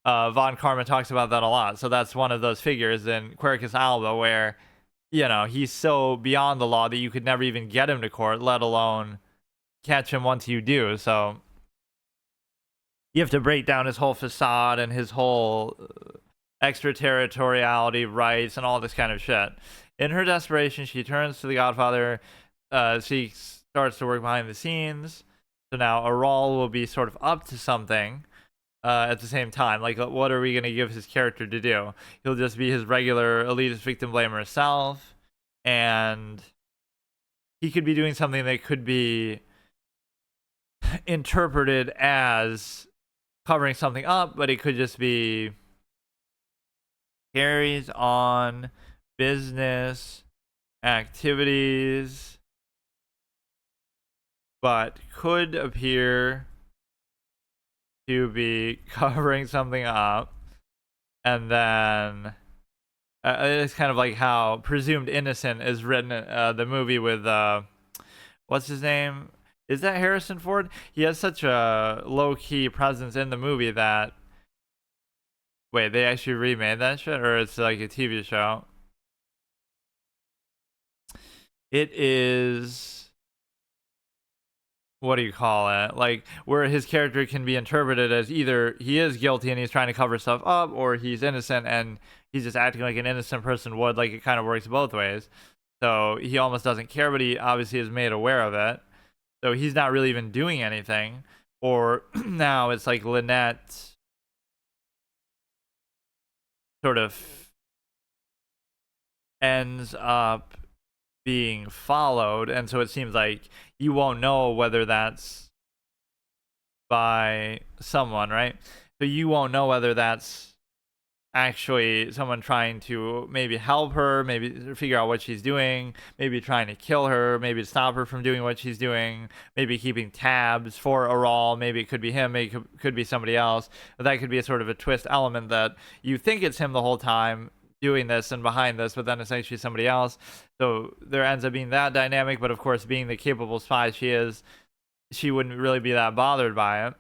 Von Karma talks about that a lot. So that's one of those figures in Quercus Alba where, you know, he's so beyond the law that you could never even get him to court, let alone catch him once you do. So you have to break down his whole facade and his whole extraterritoriality rights and all this kind of shit. In her desperation, she turns to the Godfather. She starts to work behind the scenes. So now Aral will be sort of up to something. At the same time, like, what are we going to give his character to do? He'll just be his regular elitist victim blamer self, and he could be doing something that could be interpreted as covering something up, but it could just be carries on business activities, but could appear to be covering something up, and then it's kind of like how Presumed Innocent is written. The movie with what's his name? Is that Harrison Ford? He has such a low key presence in the movie that. Wait, they actually remade that shit, or it's like a TV show? It is. What do you call it? Like, where his character can be interpreted as either he is guilty and he's trying to cover stuff up, or he's innocent and he's just acting like an innocent person would. Like, it kind of works both ways. So he almost doesn't care, but he obviously is made aware of it. So he's not really even doing anything. Or now it's like Lynette sort of ends up being followed, and so it seems like you won't know whether that's by someone, right? So you won't know whether that's actually someone trying to maybe help her, maybe figure out what she's doing, maybe trying to kill her, maybe stop her from doing what she's doing, maybe keeping tabs for Aral. Maybe it could be him, maybe it could be somebody else. But that could be a sort of a twist element that you think it's him the whole time doing this and behind this, but then it's actually somebody else. So there ends up being that dynamic, but of course, being the capable spy she is, she wouldn't really be that bothered by it.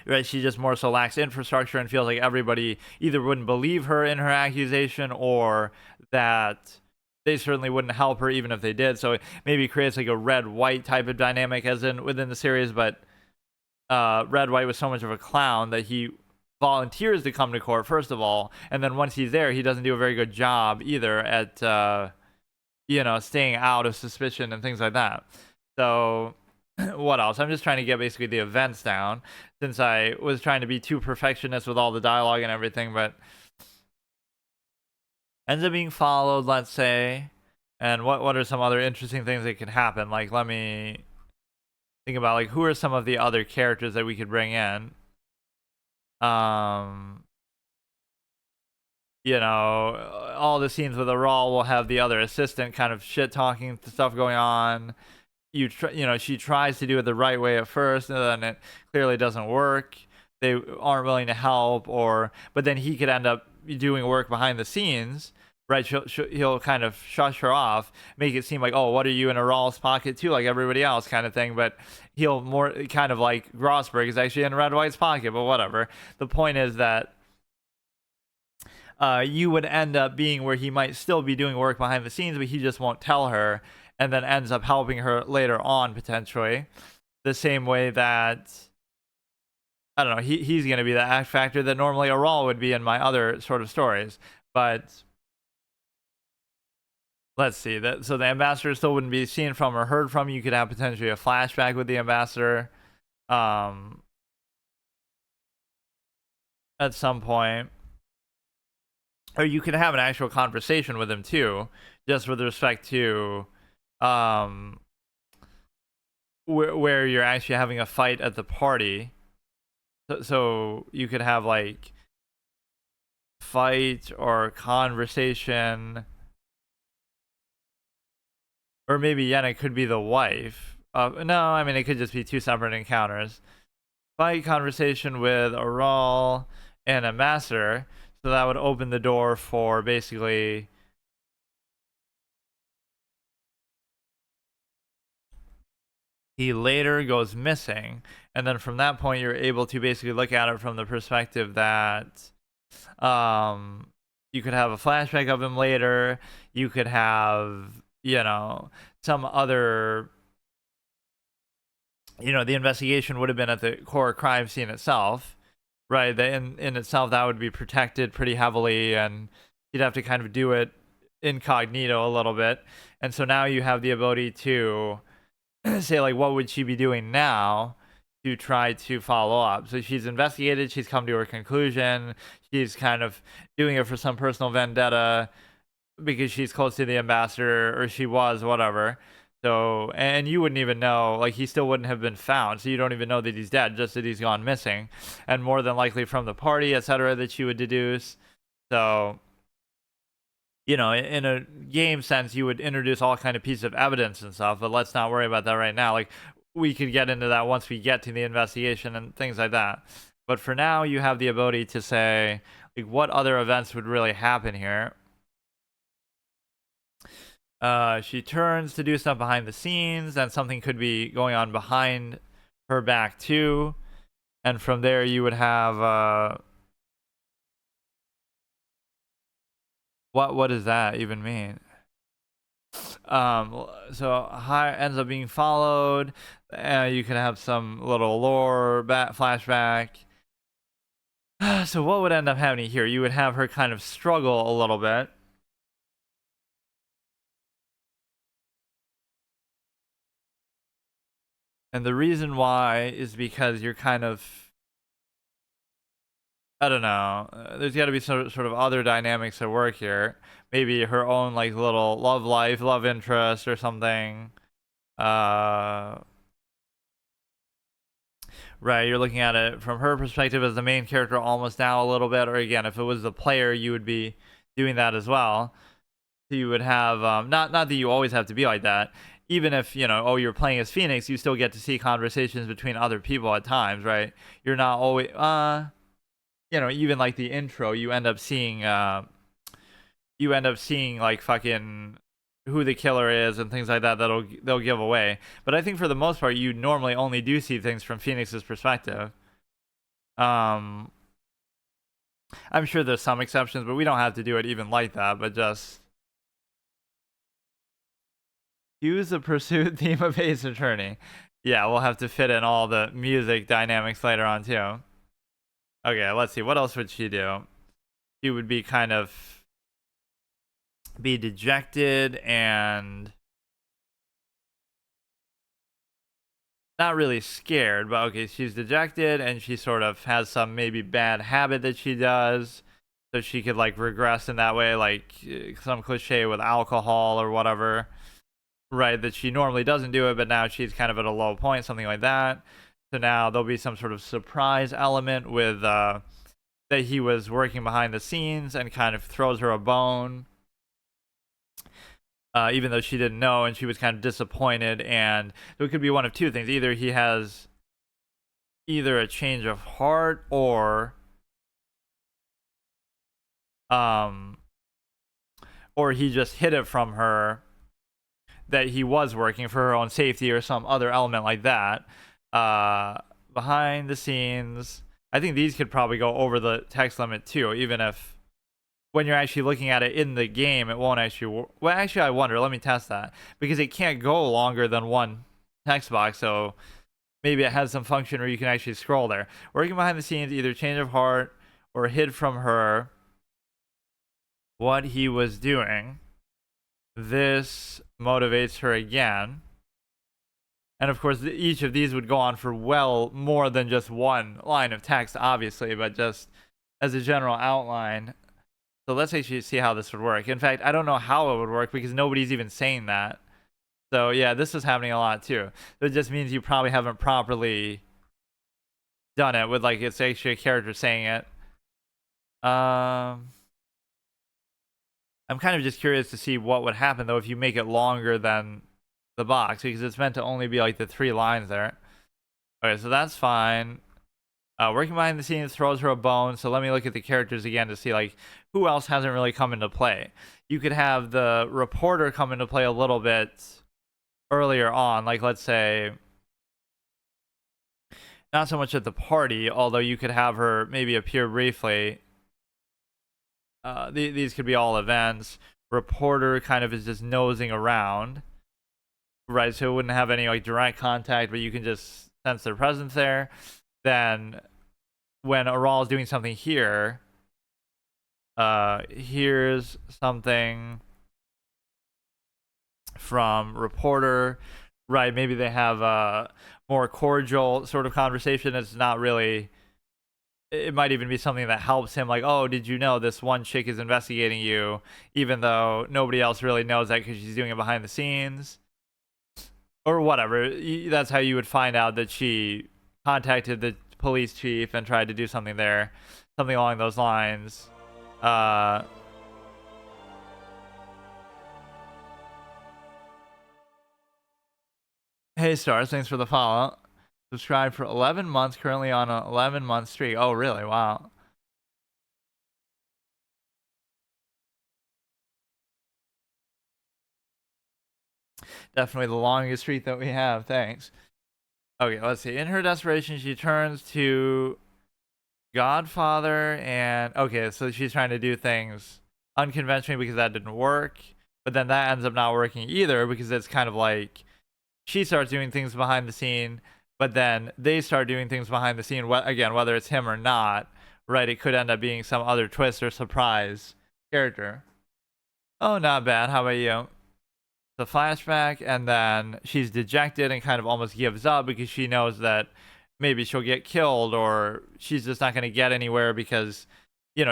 Right, she just more so lacks infrastructure and feels like everybody either wouldn't believe her in her accusation, or that they certainly wouldn't help her even if they did. So it maybe creates like a red-white type of dynamic as in within the series, but Red-White was so much of a clown that he volunteers to come to court first of all, and then once he's there, he doesn't do a very good job either at staying out of suspicion and things like that. So what else? I'm just trying to get basically the events down, since I was trying to be too perfectionist with all the dialogue and everything, but ends up being followed, let's say. And what are some other interesting things that could happen? Like, let me think about, like, who are some of the other characters that we could bring in? All the scenes with Aral will have the other assistant kind of shit talking stuff going on. She tries to do it the right way at first, and then it clearly doesn't work. They aren't willing to help, but then he could end up doing work behind the scenes, right? He'll kind of shush her off, make it seem like, oh, what are you in Aral's pocket too, like everybody else, kind of thing. But he'll more kind of like Grossberg is actually in Red-White's pocket, but whatever. The point is that you would end up being where he might still be doing work behind the scenes, but he just won't tell her, and then ends up helping her later on, potentially. The same way that, I don't know, he's going to be the act factor that normally Aral would be in my other sort of stories. But let's see. So the ambassador still wouldn't be seen from or heard from. You could have potentially a flashback with the ambassador at some point. Or you could have an actual conversation with him too, just with respect to where you're actually having a fight at the party. So you could have like fight or conversation, or maybe Yenna could be the wife. No, I mean, it could just be two separate encounters. Fight, conversation with Aral and ambassador. So that would open the door for basically he later goes missing, and then from that point you're able to basically look at it from the perspective that you could have a flashback of him later. You could have some other, the investigation would have been at the core crime scene itself, right? In itself, that would be protected pretty heavily, and you'd have to kind of do it incognito a little bit. And so now you have the ability to say, like, what would she be doing now to try to follow up? So she's investigated, she's come to her conclusion, she's kind of doing it for some personal vendetta because she's close to the ambassador, or she was, whatever. So, and you wouldn't even know, like, he still wouldn't have been found, so you don't even know that he's dead, just that he's gone missing, and more than likely from the party, etc., that you would deduce. So, in a game sense, you would introduce all kind of pieces of evidence and stuff, but let's not worry about that right now. Like, we could get into that once we get to the investigation and things like that. But for now, you have the ability to say, like, what other events would really happen here. She turns to do stuff behind the scenes, and something could be going on behind her back too. And from there, you would have what does that even mean? So High ends up being followed. You can have some little lore flashback. So what would end up happening here? You would have her kind of struggle a little bit. And the reason why is because you're kind of, I don't know. There's got to be sort of other dynamics at work here. Maybe her own like little love life, love interest, or something. Right, you're looking at it from her perspective as the main character almost now a little bit. Or again, if it was the player, you would be doing that as well. So you would have not that you always have to be like that. Even if, you know, oh, you're playing as Phoenix, you still get to see conversations between other people at times, right? You're not always you know, even like the intro, you end up seeing like fucking who the killer is and things like that they'll give away. But I think for the most part, you normally only do see things from Phoenix's perspective. I'm sure there's some exceptions, but we don't have to do it even like that. But just use the pursuit theme of Ace Attorney. Yeah, we'll have to fit in all the music dynamics later on too. Okay, let's see. What else would she do? She would be kind of be dejected and not really scared, but okay, she's dejected and she sort of has some maybe bad habit that she does. So she could like regress in that way, like some cliche with alcohol or whatever, right? That she normally doesn't do it, but now she's kind of at a low point, something like that. So now there'll be some sort of surprise element with that he was working behind the scenes and kind of throws her a bone. Even though she didn't know, and she was kind of disappointed. And it could be one of two things: either he has either a change of heart, or he just hid it from her that he was working for her own safety, or some other element like that. Behind the scenes, I think these could probably go over the text limit too, even if when you're actually looking at it in the game, it won't actually. Well, actually, I wonder. Let me test that, because it can't go longer than one text box. So maybe it has some function where you can actually scroll there. Working behind the scenes, either change of heart or hid from her what he was doing. This motivates her again. And of course, each of these would go on for well more than just one line of text, obviously, but just as a general outline. So let's actually see how this would work. In fact, I don't know how it would work because nobody's even saying that. So yeah, this is happening a lot too. It just means you probably haven't properly done it with like it's actually a character saying it. I'm kind of just curious to see what would happen though if you make it longer than the box, because it's meant to only be like the 3 lines there. Okay, so that's fine. Working behind the scenes throws her a bone. So let me look at the characters again to see like who else hasn't really come into play. You could have the reporter come into play a little bit earlier on, like let's say not so much at the party, although you could have her maybe appear briefly. These could be all events. Reporter kind of is just nosing around, right? So it wouldn't have any like direct contact, but you can just sense their presence there. Then when Aral is doing something here, here's something from reporter, right? Maybe they have a more cordial sort of conversation. It's not really, it might even be something that helps him, like, oh, did you know this one chick is investigating you, even though nobody else really knows that because she's doing it behind the scenes, or whatever. That's how you would find out that she contacted the police chief and tried to do something there, something along those lines. Hey Stars, thanks for the follow. Subscribed for 11 months, currently on a 11-month streak. Oh, really? Wow. Definitely the longest streak that we have. Thanks. Okay, let's see. In her desperation, she turns to Godfather and okay, so she's trying to do things unconventionally because that didn't work. But then that ends up not working either because it's kind of like she starts doing things behind the scene, but then they start doing things behind the scene. Again, whether it's him or not, right? It could end up being some other twist or surprise character. Oh, not bad. How about you? The flashback, and then she's dejected and kind of almost gives up because she knows that maybe she'll get killed or she's just not going to get anywhere because,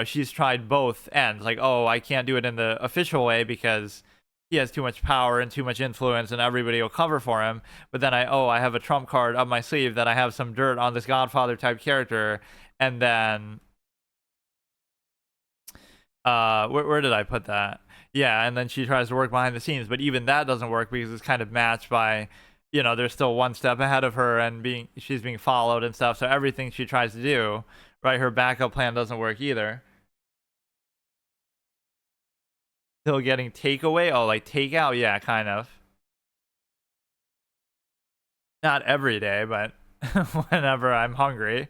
she's tried both ends. Like, oh, I can't do it in the official way because he has too much power and too much influence and everybody will cover for him. But then I have a trump card up my sleeve that I have some dirt on this Godfather type character. And then, where did I put that? Yeah, and then she tries to work behind the scenes, but even that doesn't work because it's kind of matched by, there's still one step ahead of her and she's being followed and stuff. So everything she tries to do, right, her backup plan doesn't work either. Still getting takeaway? Oh, like takeout? Yeah, kind of. Not every day, but whenever I'm hungry.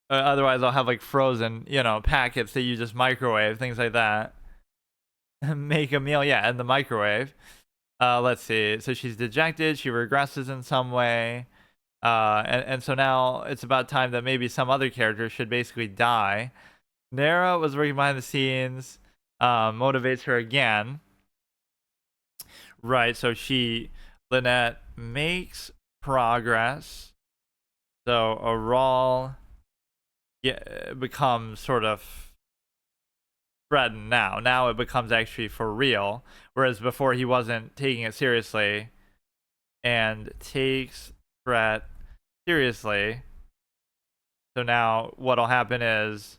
Otherwise, I'll have like frozen, packets that you just microwave, things like that. Make a meal, yeah, in the microwave. Let's see. So she's dejected. She regresses in some way. And so now it's about time that maybe some other character should basically die. Nara was working behind the scenes, motivates her again. Right. So Lynette makes progress. So Aral becomes sort of threatened now. Now it becomes actually for real. Whereas before he wasn't taking it seriously and takes threat seriously. So now what'll happen is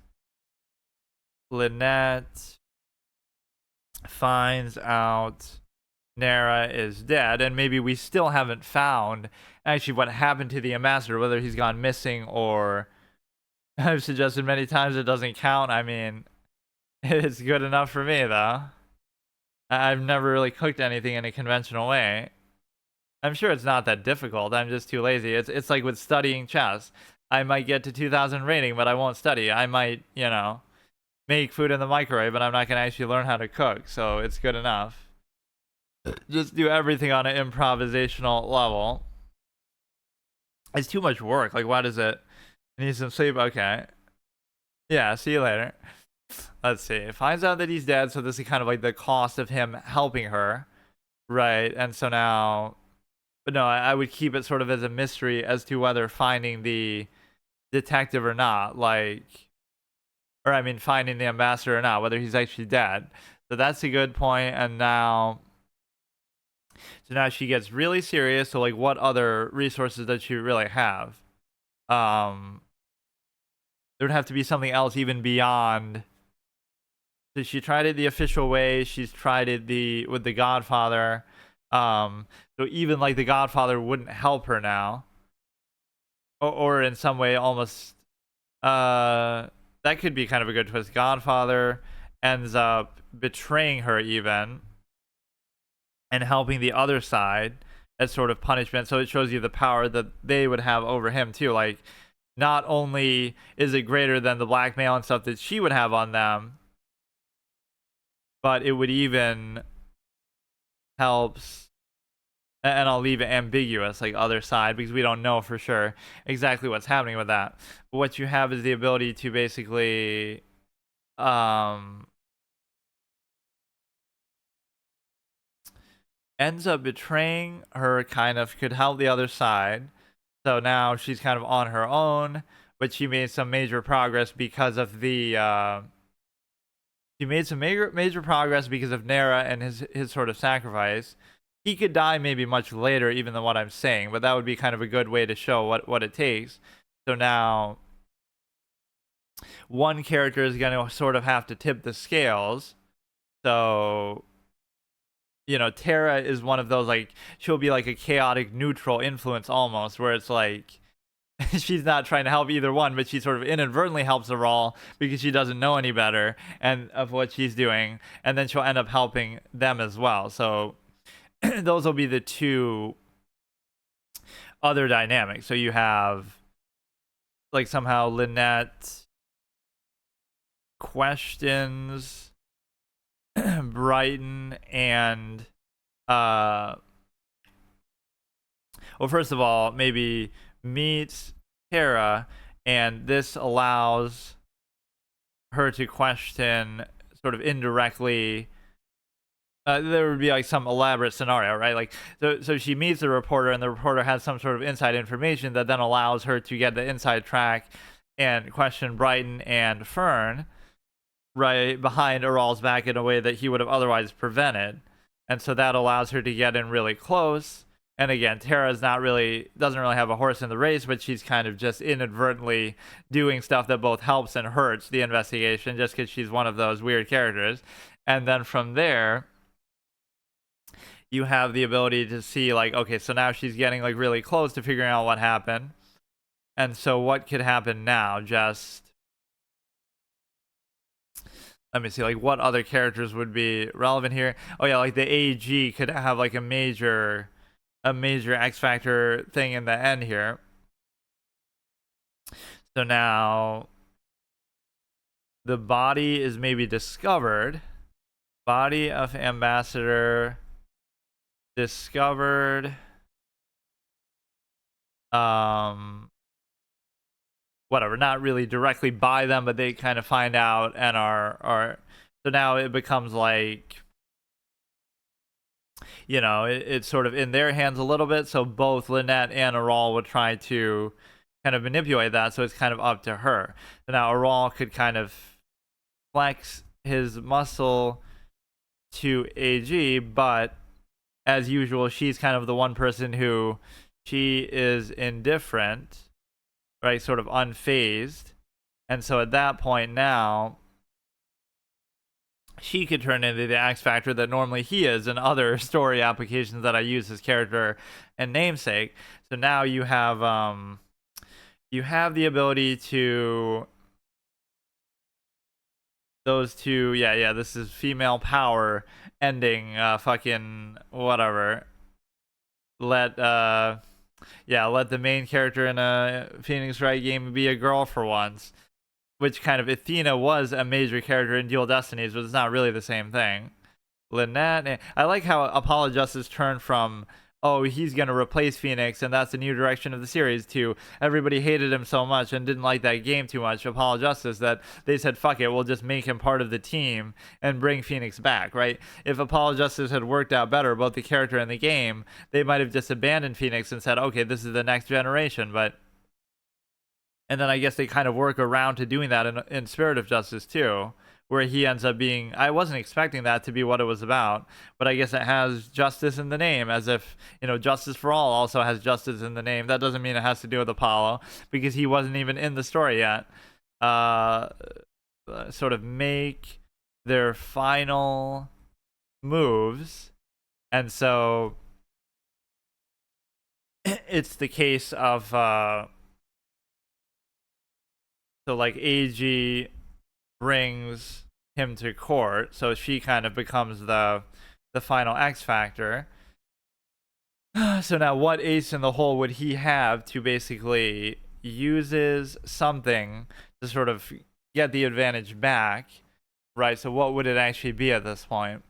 Lynette finds out Nara is dead, and maybe we still haven't found actually what happened to the ambassador, whether he's gone missing or I've suggested many times it doesn't count. I mean, it's good enough for me though. I've never really cooked anything in a conventional way. I'm sure it's not that difficult. I'm just too lazy. It's like with studying chess. I might get to 2000 rating, but I won't study. I might, make food in the microwave, but I'm not going to actually learn how to cook. So it's good enough. Just do everything on an improvisational level. It's too much work. Like, why does it need some sleep? Okay. Yeah, see you later. Let's see. Finds out that he's dead, so this is kind of like the cost of him helping her. Right. And so now, but no, I would keep it sort of as a mystery as to whether finding the detective or not, like, or I mean, finding the ambassador or not, whether he's actually dead. So that's a good point. And now, so now she gets really serious. So like, what other resources does she really have? There would have to be something else even beyond. So she tried it the official way. She's tried it with the Godfather. So even like the Godfather wouldn't help her now, or in some way almost. That could be kind of a good twist. Godfather ends up betraying her even, and helping the other side as sort of punishment. So it shows you the power that they would have over him too. Like, not only is it greater than the blackmail and stuff that she would have on them, but it would even helps, and I'll leave it ambiguous, like other side, because we don't know for sure exactly what's happening with that. But what you have is the ability to basically ends up betraying her, kind of could help the other side. So now she's kind of on her own, but she made some major progress because of the she made some major progress because of Nara and his sort of sacrifice. He could die maybe much later even than what I'm saying, but that would be kind of a good way to show what it takes. So now one character is going to sort of have to tip the scales. So you know, Tara is one of those, like, she'll be like a chaotic neutral influence almost, where it's like she's not trying to help either one, but she sort of inadvertently helps Aral because she doesn't know any better and of what she's doing, and then she'll end up helping them as well. So those will be the two other dynamics. So you have like somehow Lynette questions Brighton and well, first of all, maybe meets Tara, and this allows her to question sort of indirectly. There would be like some elaborate scenario, right? Like, so she meets the reporter, and the reporter has some sort of inside information that then allows her to get the inside track and question Brighton and Fern, right behind Aral's back in a way that he would have otherwise prevented. And so that allows her to get in really close. And again, Tara's not really, doesn't really have a horse in the race, but she's kind of just inadvertently doing stuff that both helps and hurts the investigation just because she's one of those weird characters. And then from there, you have the ability to see, like, okay, so now she's getting like really close to figuring out what happened. And so what could happen now? Just let me see, like, what other characters would be relevant here? Oh yeah, like the AG could have like a major X Factor thing in the end here. So now the body is maybe discovered. Body of ambassador discovered. Whatever, not really directly by them, but they kind of find out and are so now it becomes like, you know, it's sort of in their hands a little bit. So both Lynette and Aral would try to kind of manipulate that. So it's kind of up to her. So now Aral could kind of flex his muscle to AG, but as usual, she's kind of the one person who she is indifferent, right? Sort of unfazed. And so at that point now, she could turn into the X Factor that normally he is in other story applications that I use his character and namesake. So now you have the ability to those two, yeah, this is female power ending, fucking whatever. Let the main character in a Phoenix Wright game be a girl for once. Which kind of, Athena was a major character in Dual Destinies, but it's not really the same thing. Lynette, I like how Apollo Justice turned from, oh, he's going to replace Phoenix, and that's the new direction of the series, to everybody hated him so much and didn't like that game too much, Apollo Justice, that they said, fuck it, we'll just make him part of the team and bring Phoenix back, right? If Apollo Justice had worked out better, both the character and the game, they might have just abandoned Phoenix and said, okay, this is the next generation, but... And then I guess they kind of work around to doing that in Spirit of Justice too, where he ends up being, I wasn't expecting that to be what it was about, but I guess it has justice in the name, as if, you know, Justice for All also has justice in the name. That doesn't mean it has to do with Apollo, because he wasn't even in the story yet. Sort of make their final moves, and so it's the case of... So like AG brings him to court, so she kind of becomes the final X Factor. So now what ace in the hole would he have to basically uses something to sort of get the advantage back, right? So what would it actually be at this point?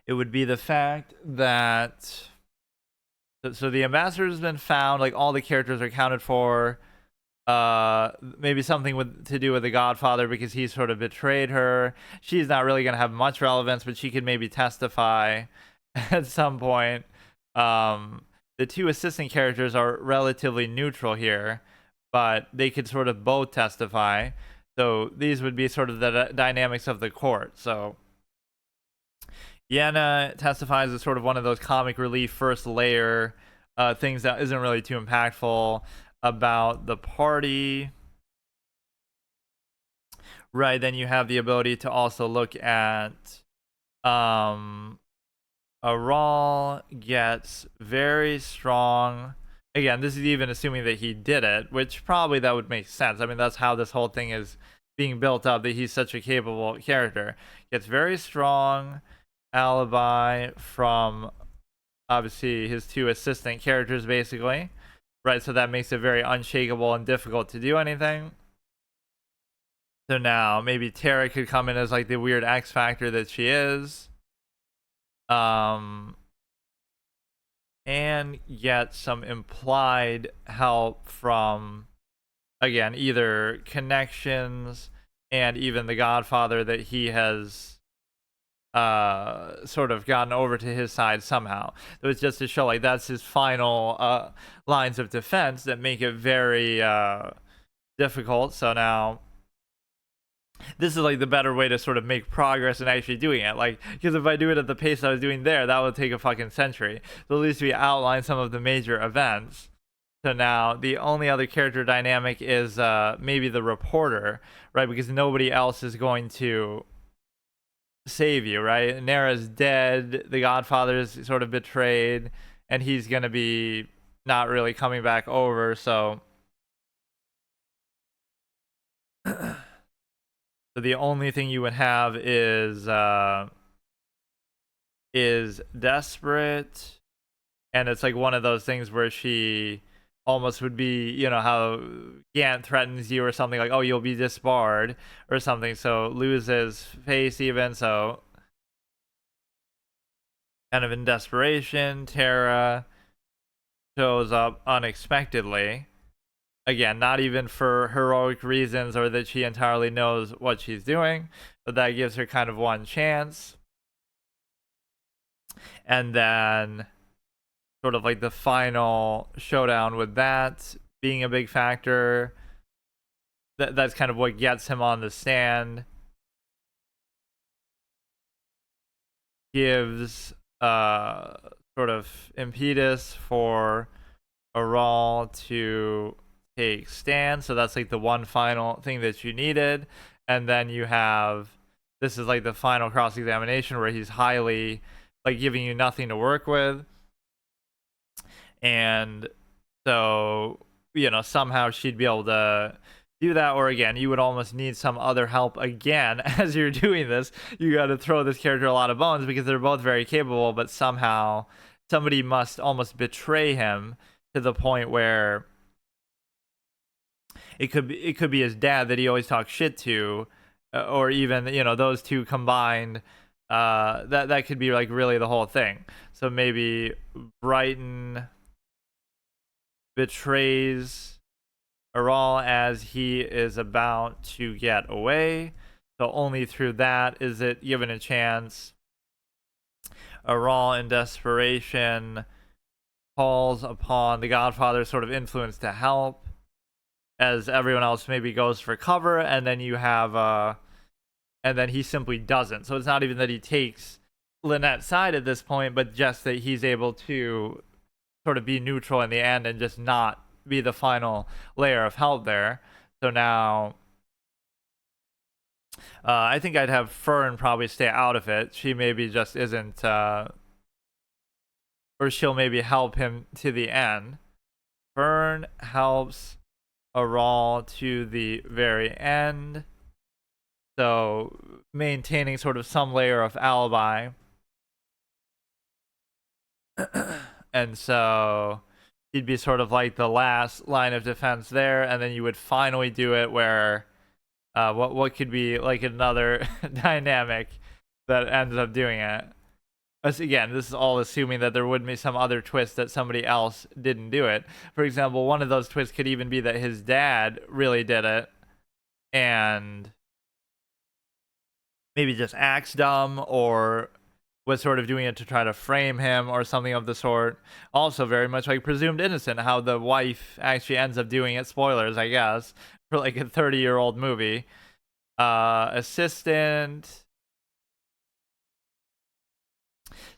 It would be the fact that so the ambassador has been found, like all the characters are accounted for. Maybe something to do with the Godfather, because he sort of betrayed her. She's not really going to have much relevance, but she could maybe testify at some point. The two assistant characters are relatively neutral here, but they could sort of both testify. So these would be sort of the dynamics of the court. So Yenna testifies as sort of one of those comic relief first layer things that isn't really too impactful about the party, right? Then you have the ability to also look at Aral gets very strong. Again, this is even assuming that he did it, which probably that would make sense. I mean, that's how this whole thing is being built up, that he's such a capable character. Gets very strong alibi from obviously his two assistant characters, basically. Right, so that makes it very unshakable and difficult to do anything. So now maybe Tara could come in as like the weird X factor that she is. And get some implied help from, again, either connections and even the Godfather that he has sort of gotten over to his side somehow. It was just to show like that's his final lines of defense that make it very difficult. So now this is like the better way to sort of make progress in actually doing it. Like, because if I do it at the pace I was doing there, that would take a fucking century. So at least we outline some of the major events. So now the only other character dynamic is maybe the reporter, right? Because nobody else is going to save you, right? Nara's dead, the Godfather's sort of betrayed, and he's gonna be not really coming back over, so so the only thing you would have is desperate, and it's like one of those things where she almost would be, you know, how Gant threatens you or something, like, oh, you'll be disbarred or something, so loses face even, so kind of in desperation. Tara shows up unexpectedly, again, not even for heroic reasons or that she entirely knows what she's doing, but that gives her kind of one chance. And then sort of like the final showdown with that being a big factor. That's kind of what gets him on the stand. Gives sort of impetus for Aral to take stand. So that's like the one final thing that you needed. And then you have, this is like the final cross-examination where he's highly like giving you nothing to work with. And so, you know, somehow she'd be able to do that, or again, you would almost need some other help again as you're doing this. You got to throw this character a lot of bones because they're both very capable, but somehow somebody must almost betray him to the point where it could be his dad that he always talks shit to, or even, you know, those two combined. That could be like really the whole thing. So maybe Brighton betrays Aral as he is about to get away. So only through that is it given a chance. Aral, in desperation, calls upon the Godfather's sort of influence to help, as everyone else maybe goes for cover, and then you have and then he simply doesn't. So it's not even that he takes Lynette's side at this point, but just that he's able to sort of be neutral in the end and just not be the final layer of help there. So now I think I'd have Fern probably stay out of it. She maybe just isn't or she'll maybe help him to the end. Fern helps Aral to the very end, so maintaining sort of some layer of alibi. And so he'd be sort of like the last line of defense there, and then you would finally do it where what could be like another dynamic that ends up doing it. As again, this is all assuming that there would be some other twist that somebody else didn't do it. For example, one of those twists could even be that his dad really did it and maybe just acts dumb or was sort of doing it to try to frame him or something of the sort. Also very much like Presumed Innocent, how the wife actually ends up doing it. Spoilers, I guess, for like a 30-year-old movie. Assistant.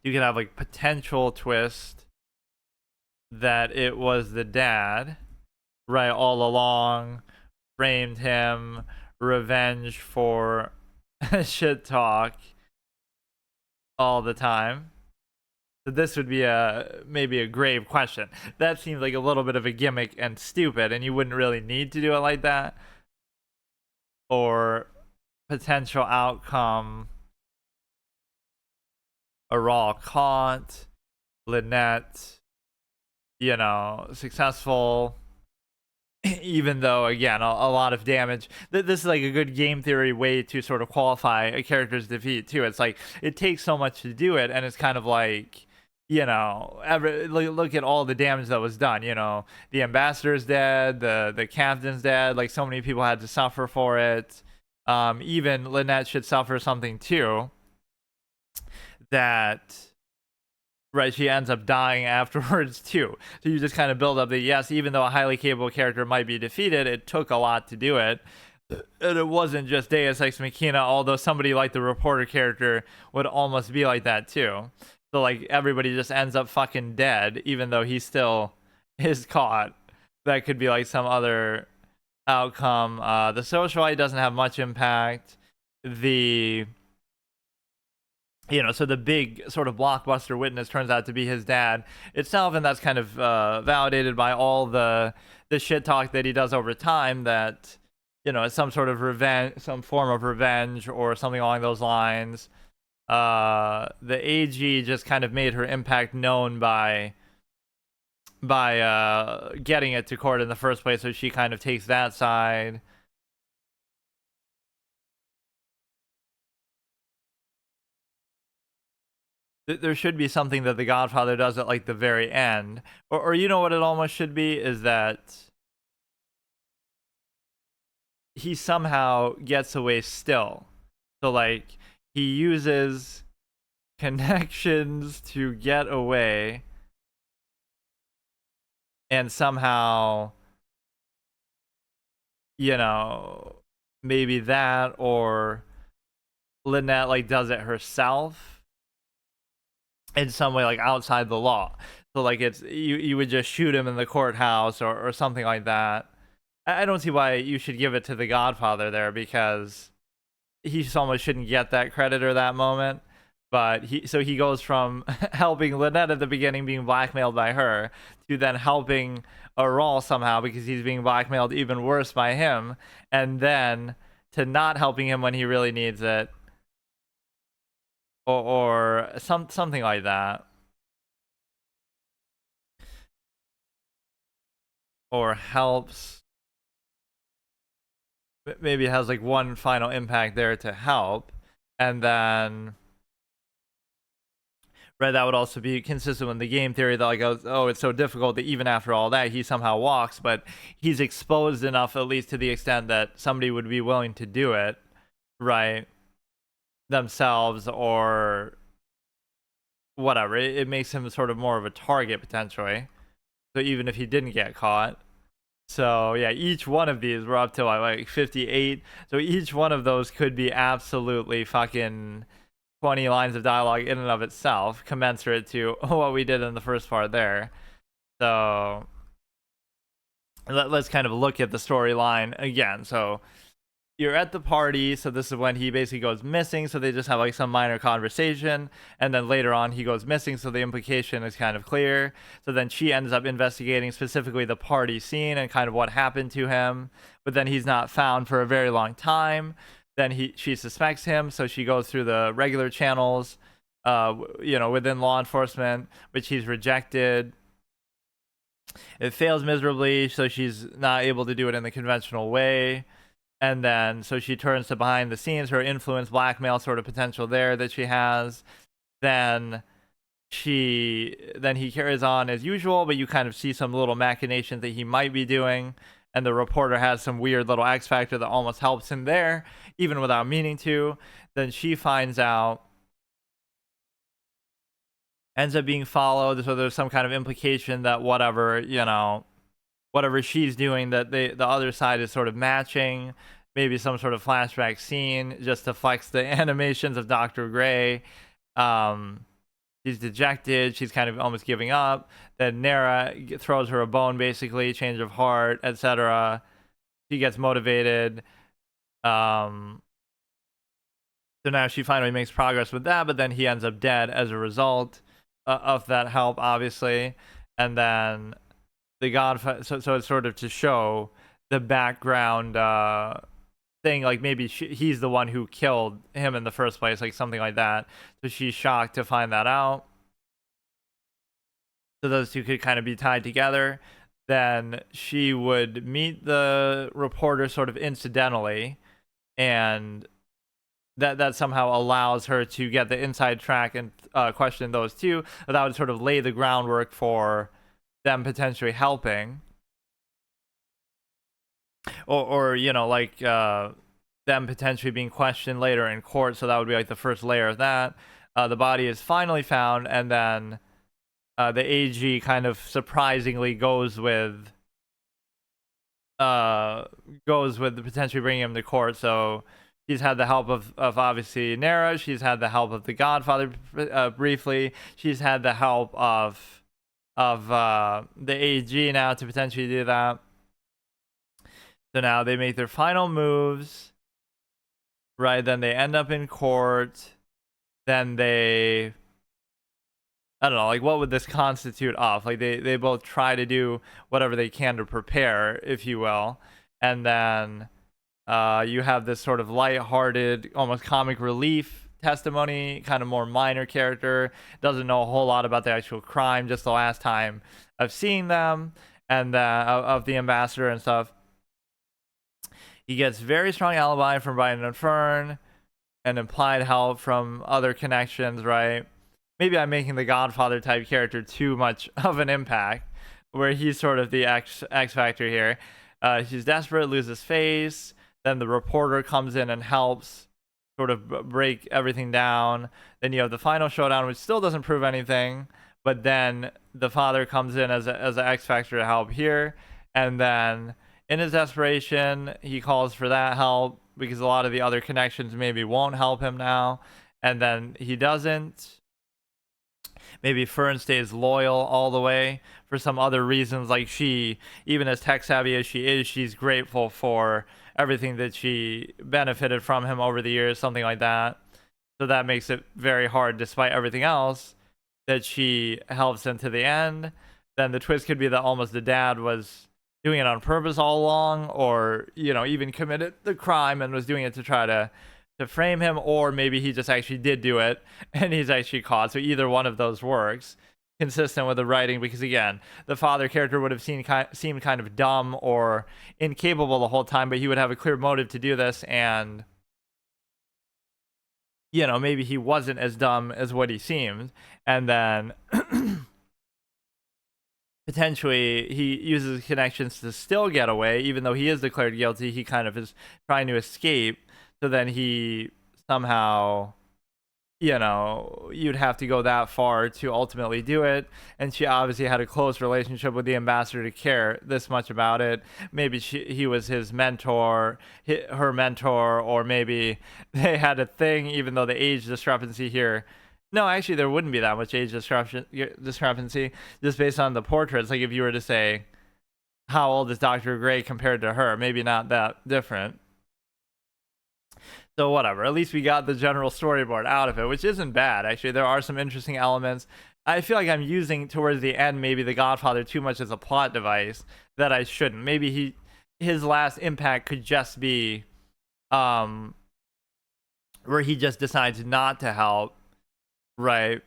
You can have like potential twist that it was the dad, right, all along, framed him, revenge for shit talk. all the time. So this would be maybe a grave question. That seems like a little bit of a gimmick and stupid, and you wouldn't really need to do it like that. Or potential outcome: a raw caught, Lynette, successful, even though, again, a lot of damage. This is like a good game theory way to sort of qualify a character's defeat too. It's like it takes so much to do it, and it's kind of like, look at all the damage that was done. The ambassador's dead, the captain's dead. Like, so many people had to suffer for it. Even Lynette should suffer something too. That, right, she ends up dying afterwards too. So you just kind of build up that, yes, even though a highly capable character might be defeated, it took a lot to do it. And it wasn't just Deus Ex Machina, although somebody like the reporter character would almost be like that too. So like everybody just ends up fucking dead, even though he still is caught. That could be like some other outcome. The socialite doesn't have much impact. So the big sort of blockbuster witness turns out to be his dad itself, and that's kind of validated by all the shit talk that he does over time, that it's some sort of revenge, some form of revenge or something along those lines. The AG just kind of made her impact known by getting it to court in the first place, so she kind of takes that side. There should be something that the Godfather does at like the very end, or you know what it almost should be, is that he somehow gets away still. So like he uses connections to get away, and somehow, maybe that, or Lynette like does it herself in some way, like outside the law. So like it's you would just shoot him in the courthouse or something like that. I don't see why you should give it to the Godfather there, because he almost shouldn't get that credit or that moment. But he goes from helping Lynette at the beginning, being blackmailed by her, to then helping Aral somehow because he's being blackmailed even worse by him, and then to not helping him when he really needs it, or something like that, or helps. Maybe it has like one final impact there to help, and then, right, that would also be consistent with the game theory that like, oh, it's so difficult that even after all that he somehow walks, but he's exposed enough, at least to the extent that somebody would be willing to do it, right, themselves or whatever. It makes him sort of more of a target potentially, so even if he didn't get caught. So yeah, each one of these, we're up to like 58, so each one of those could be absolutely fucking 20 lines of dialogue in and of itself, commensurate to what we did in the first part there. So let's kind of look at the storyline again. So you're at the party, so this is when he basically goes missing, so they just have like some minor conversation, and then later on he goes missing, so the implication is kind of clear. So then she ends up investigating specifically the party scene and kind of what happened to him, but then he's not found for a very long time. Then she suspects him, so she goes through the regular channels within law enforcement, which he's rejected. It fails miserably, so she's not able to do it in the conventional way. And then, so she turns to behind the scenes, her influence, blackmail sort of potential there that she has. Then he carries on as usual, but you kind of see some little machinations that he might be doing. And the reporter has some weird little X factor that almost helps him there, even without meaning to. Then she finds out, ends up being followed. So there's some kind of implication that whatever she's doing, that the other side is sort of matching. Maybe some sort of flashback scene just to flex the animations of Dr. Gray. She's dejected. She's kind of almost giving up. Then Nara throws her a bone, basically, change of heart, etc. She gets motivated. So now she finally makes progress with that, but then he ends up dead as a result of that help, obviously. And then the Godfather, so it's sort of to show the background thing, like maybe he's the one who killed him in the first place, like something like that. So she's shocked to find that out. So those two could kind of be tied together. Then she would meet the reporter sort of incidentally, and that somehow allows her to get the inside track and question those two. That would sort of lay the groundwork for them potentially helping, or you know, like them potentially being questioned later in court. So that would be like the first layer of that. The body is finally found, and then the AG kind of surprisingly goes with potentially bringing him to court. So she's had the help of obviously Nara. She's had the help of the Godfather briefly. She's had the help of the AG now to potentially do that. So now they make their final moves, right? Then they end up in court. Then they, I don't know, like what would this constitute of? Like they both try to do whatever they can to prepare, if you will. And then you have this sort of lighthearted, almost comic relief testimony, kind of more minor character, doesn't know a whole lot about the actual crime, just the last time of seeing them, and of the ambassador and stuff. He gets very strong alibi from Brian and Fern, and implied help from other connections, right? Maybe I'm making the Godfather type character too much of an impact, where he's sort of the X factor here. She's desperate, loses face. Then the reporter comes in and helps sort of break everything down. Then you have the final showdown, which still doesn't prove anything. But then the father comes in as an X factor to help here. And then in his desperation, he calls for that help because a lot of the other connections maybe won't help him now. And then he doesn't. Maybe Fern stays loyal all the way for some other reasons. Like she, even as tech savvy as she is, she's grateful for everything that she benefited from him over the years, something like that. So that makes it very hard, despite everything else, that she helps him to the end. Then the twist could be that almost the dad was doing it on purpose all along, or, you know, even committed the crime and was doing it to try to frame him, or maybe he just actually did do it and he's actually caught. So either one of those works, consistent with the writing, because again, the father character would have seemed kind of dumb or incapable the whole time, but he would have a clear motive to do this, and you know, maybe he wasn't as dumb as what he seemed. And then potentially he uses connections to still get away, even though he is declared guilty. He kind of is trying to escape. So then he somehow, you know, you'd have to go that far to ultimately do it. And she obviously had a close relationship with the ambassador to care this much about it. Maybe he was his mentor, her mentor, or maybe they had a thing, even though the age discrepancy here. No, actually, there wouldn't be that much age discrepancy just based on the portraits. Like if you were to say, how old is Dr. Gray compared to her? Maybe not that different. So whatever, at least we got the general storyboard out of it, which isn't bad. Actually, there are some interesting elements. I feel like I'm using towards the end maybe the Godfather too much as a plot device that I shouldn't. Maybe his last impact could just be where he just decides not to help, right?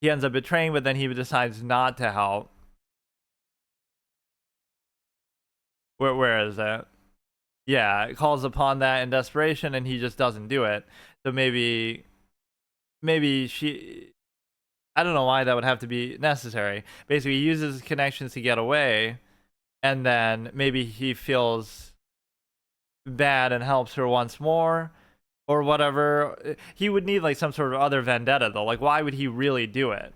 He ends up betraying, but then he decides not to help. Where is that? Yeah, it calls upon that in desperation, and he just doesn't do it. So maybe she, I don't know why that would have to be necessary. Basically, he uses his connections to get away, and then maybe he feels bad and helps her once more, or whatever. He would need like some sort of other vendetta, though. Like, why would he really do it?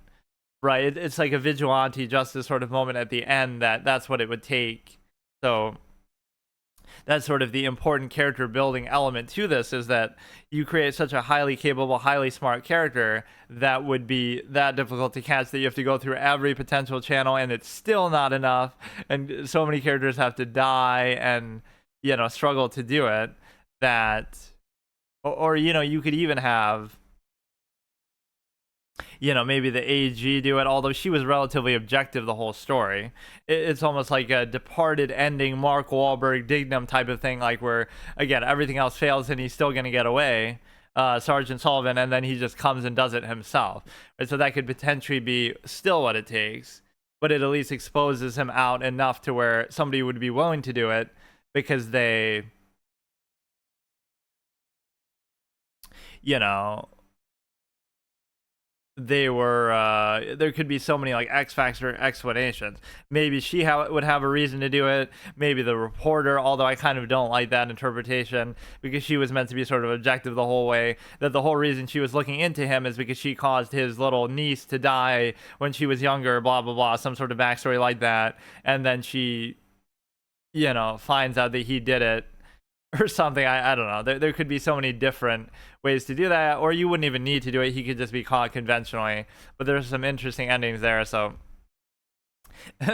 Right? It's like a vigilante justice sort of moment at the end. That's what it would take. So that's sort of the important character building element to this, is that you create such a highly capable, highly smart character that would be that difficult to catch that you have to go through every potential channel, and it's still not enough, and so many characters have to die and, you know, struggle to do it, that or you know, you could even have, you know, maybe the AG do it, although she was relatively objective the whole story. It's almost like a Departed ending, Mark Wahlberg, Dignam type of thing, like where, again, everything else fails and he's still going to get away, Sergeant Sullivan, and then he just comes and does it himself. Right? So that could potentially be still what it takes, but it at least exposes him out enough to where somebody would be willing to do it because they, you know, they were there could be so many like X factor explanations. Maybe she would have a reason to do it, maybe the reporter, although I kind of don't like that interpretation because she was meant to be sort of objective the whole way, that the whole reason she was looking into him is because she caused his little niece to die when she was younger, blah blah blah, some sort of backstory like that, and then she, you know, finds out that he did it or something. I don't know. There could be so many different ways to do that, or you wouldn't even need to do it. He could just be caught conventionally. But there's some interesting endings there, so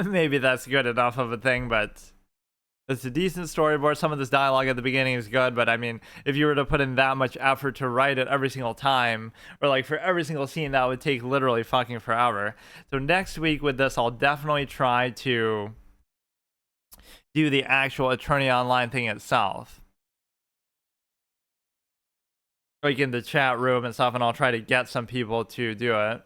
maybe that's good enough of a thing. But it's a decent storyboard. Some of this dialogue at the beginning is good, but I mean, if you were to put in that much effort to write it every single time, or like for every single scene, that would take literally fucking forever. So next week with this, I'll definitely try to do the actual Attorney Online thing itself, like in the chat room and stuff, and I'll try to get some people to do it.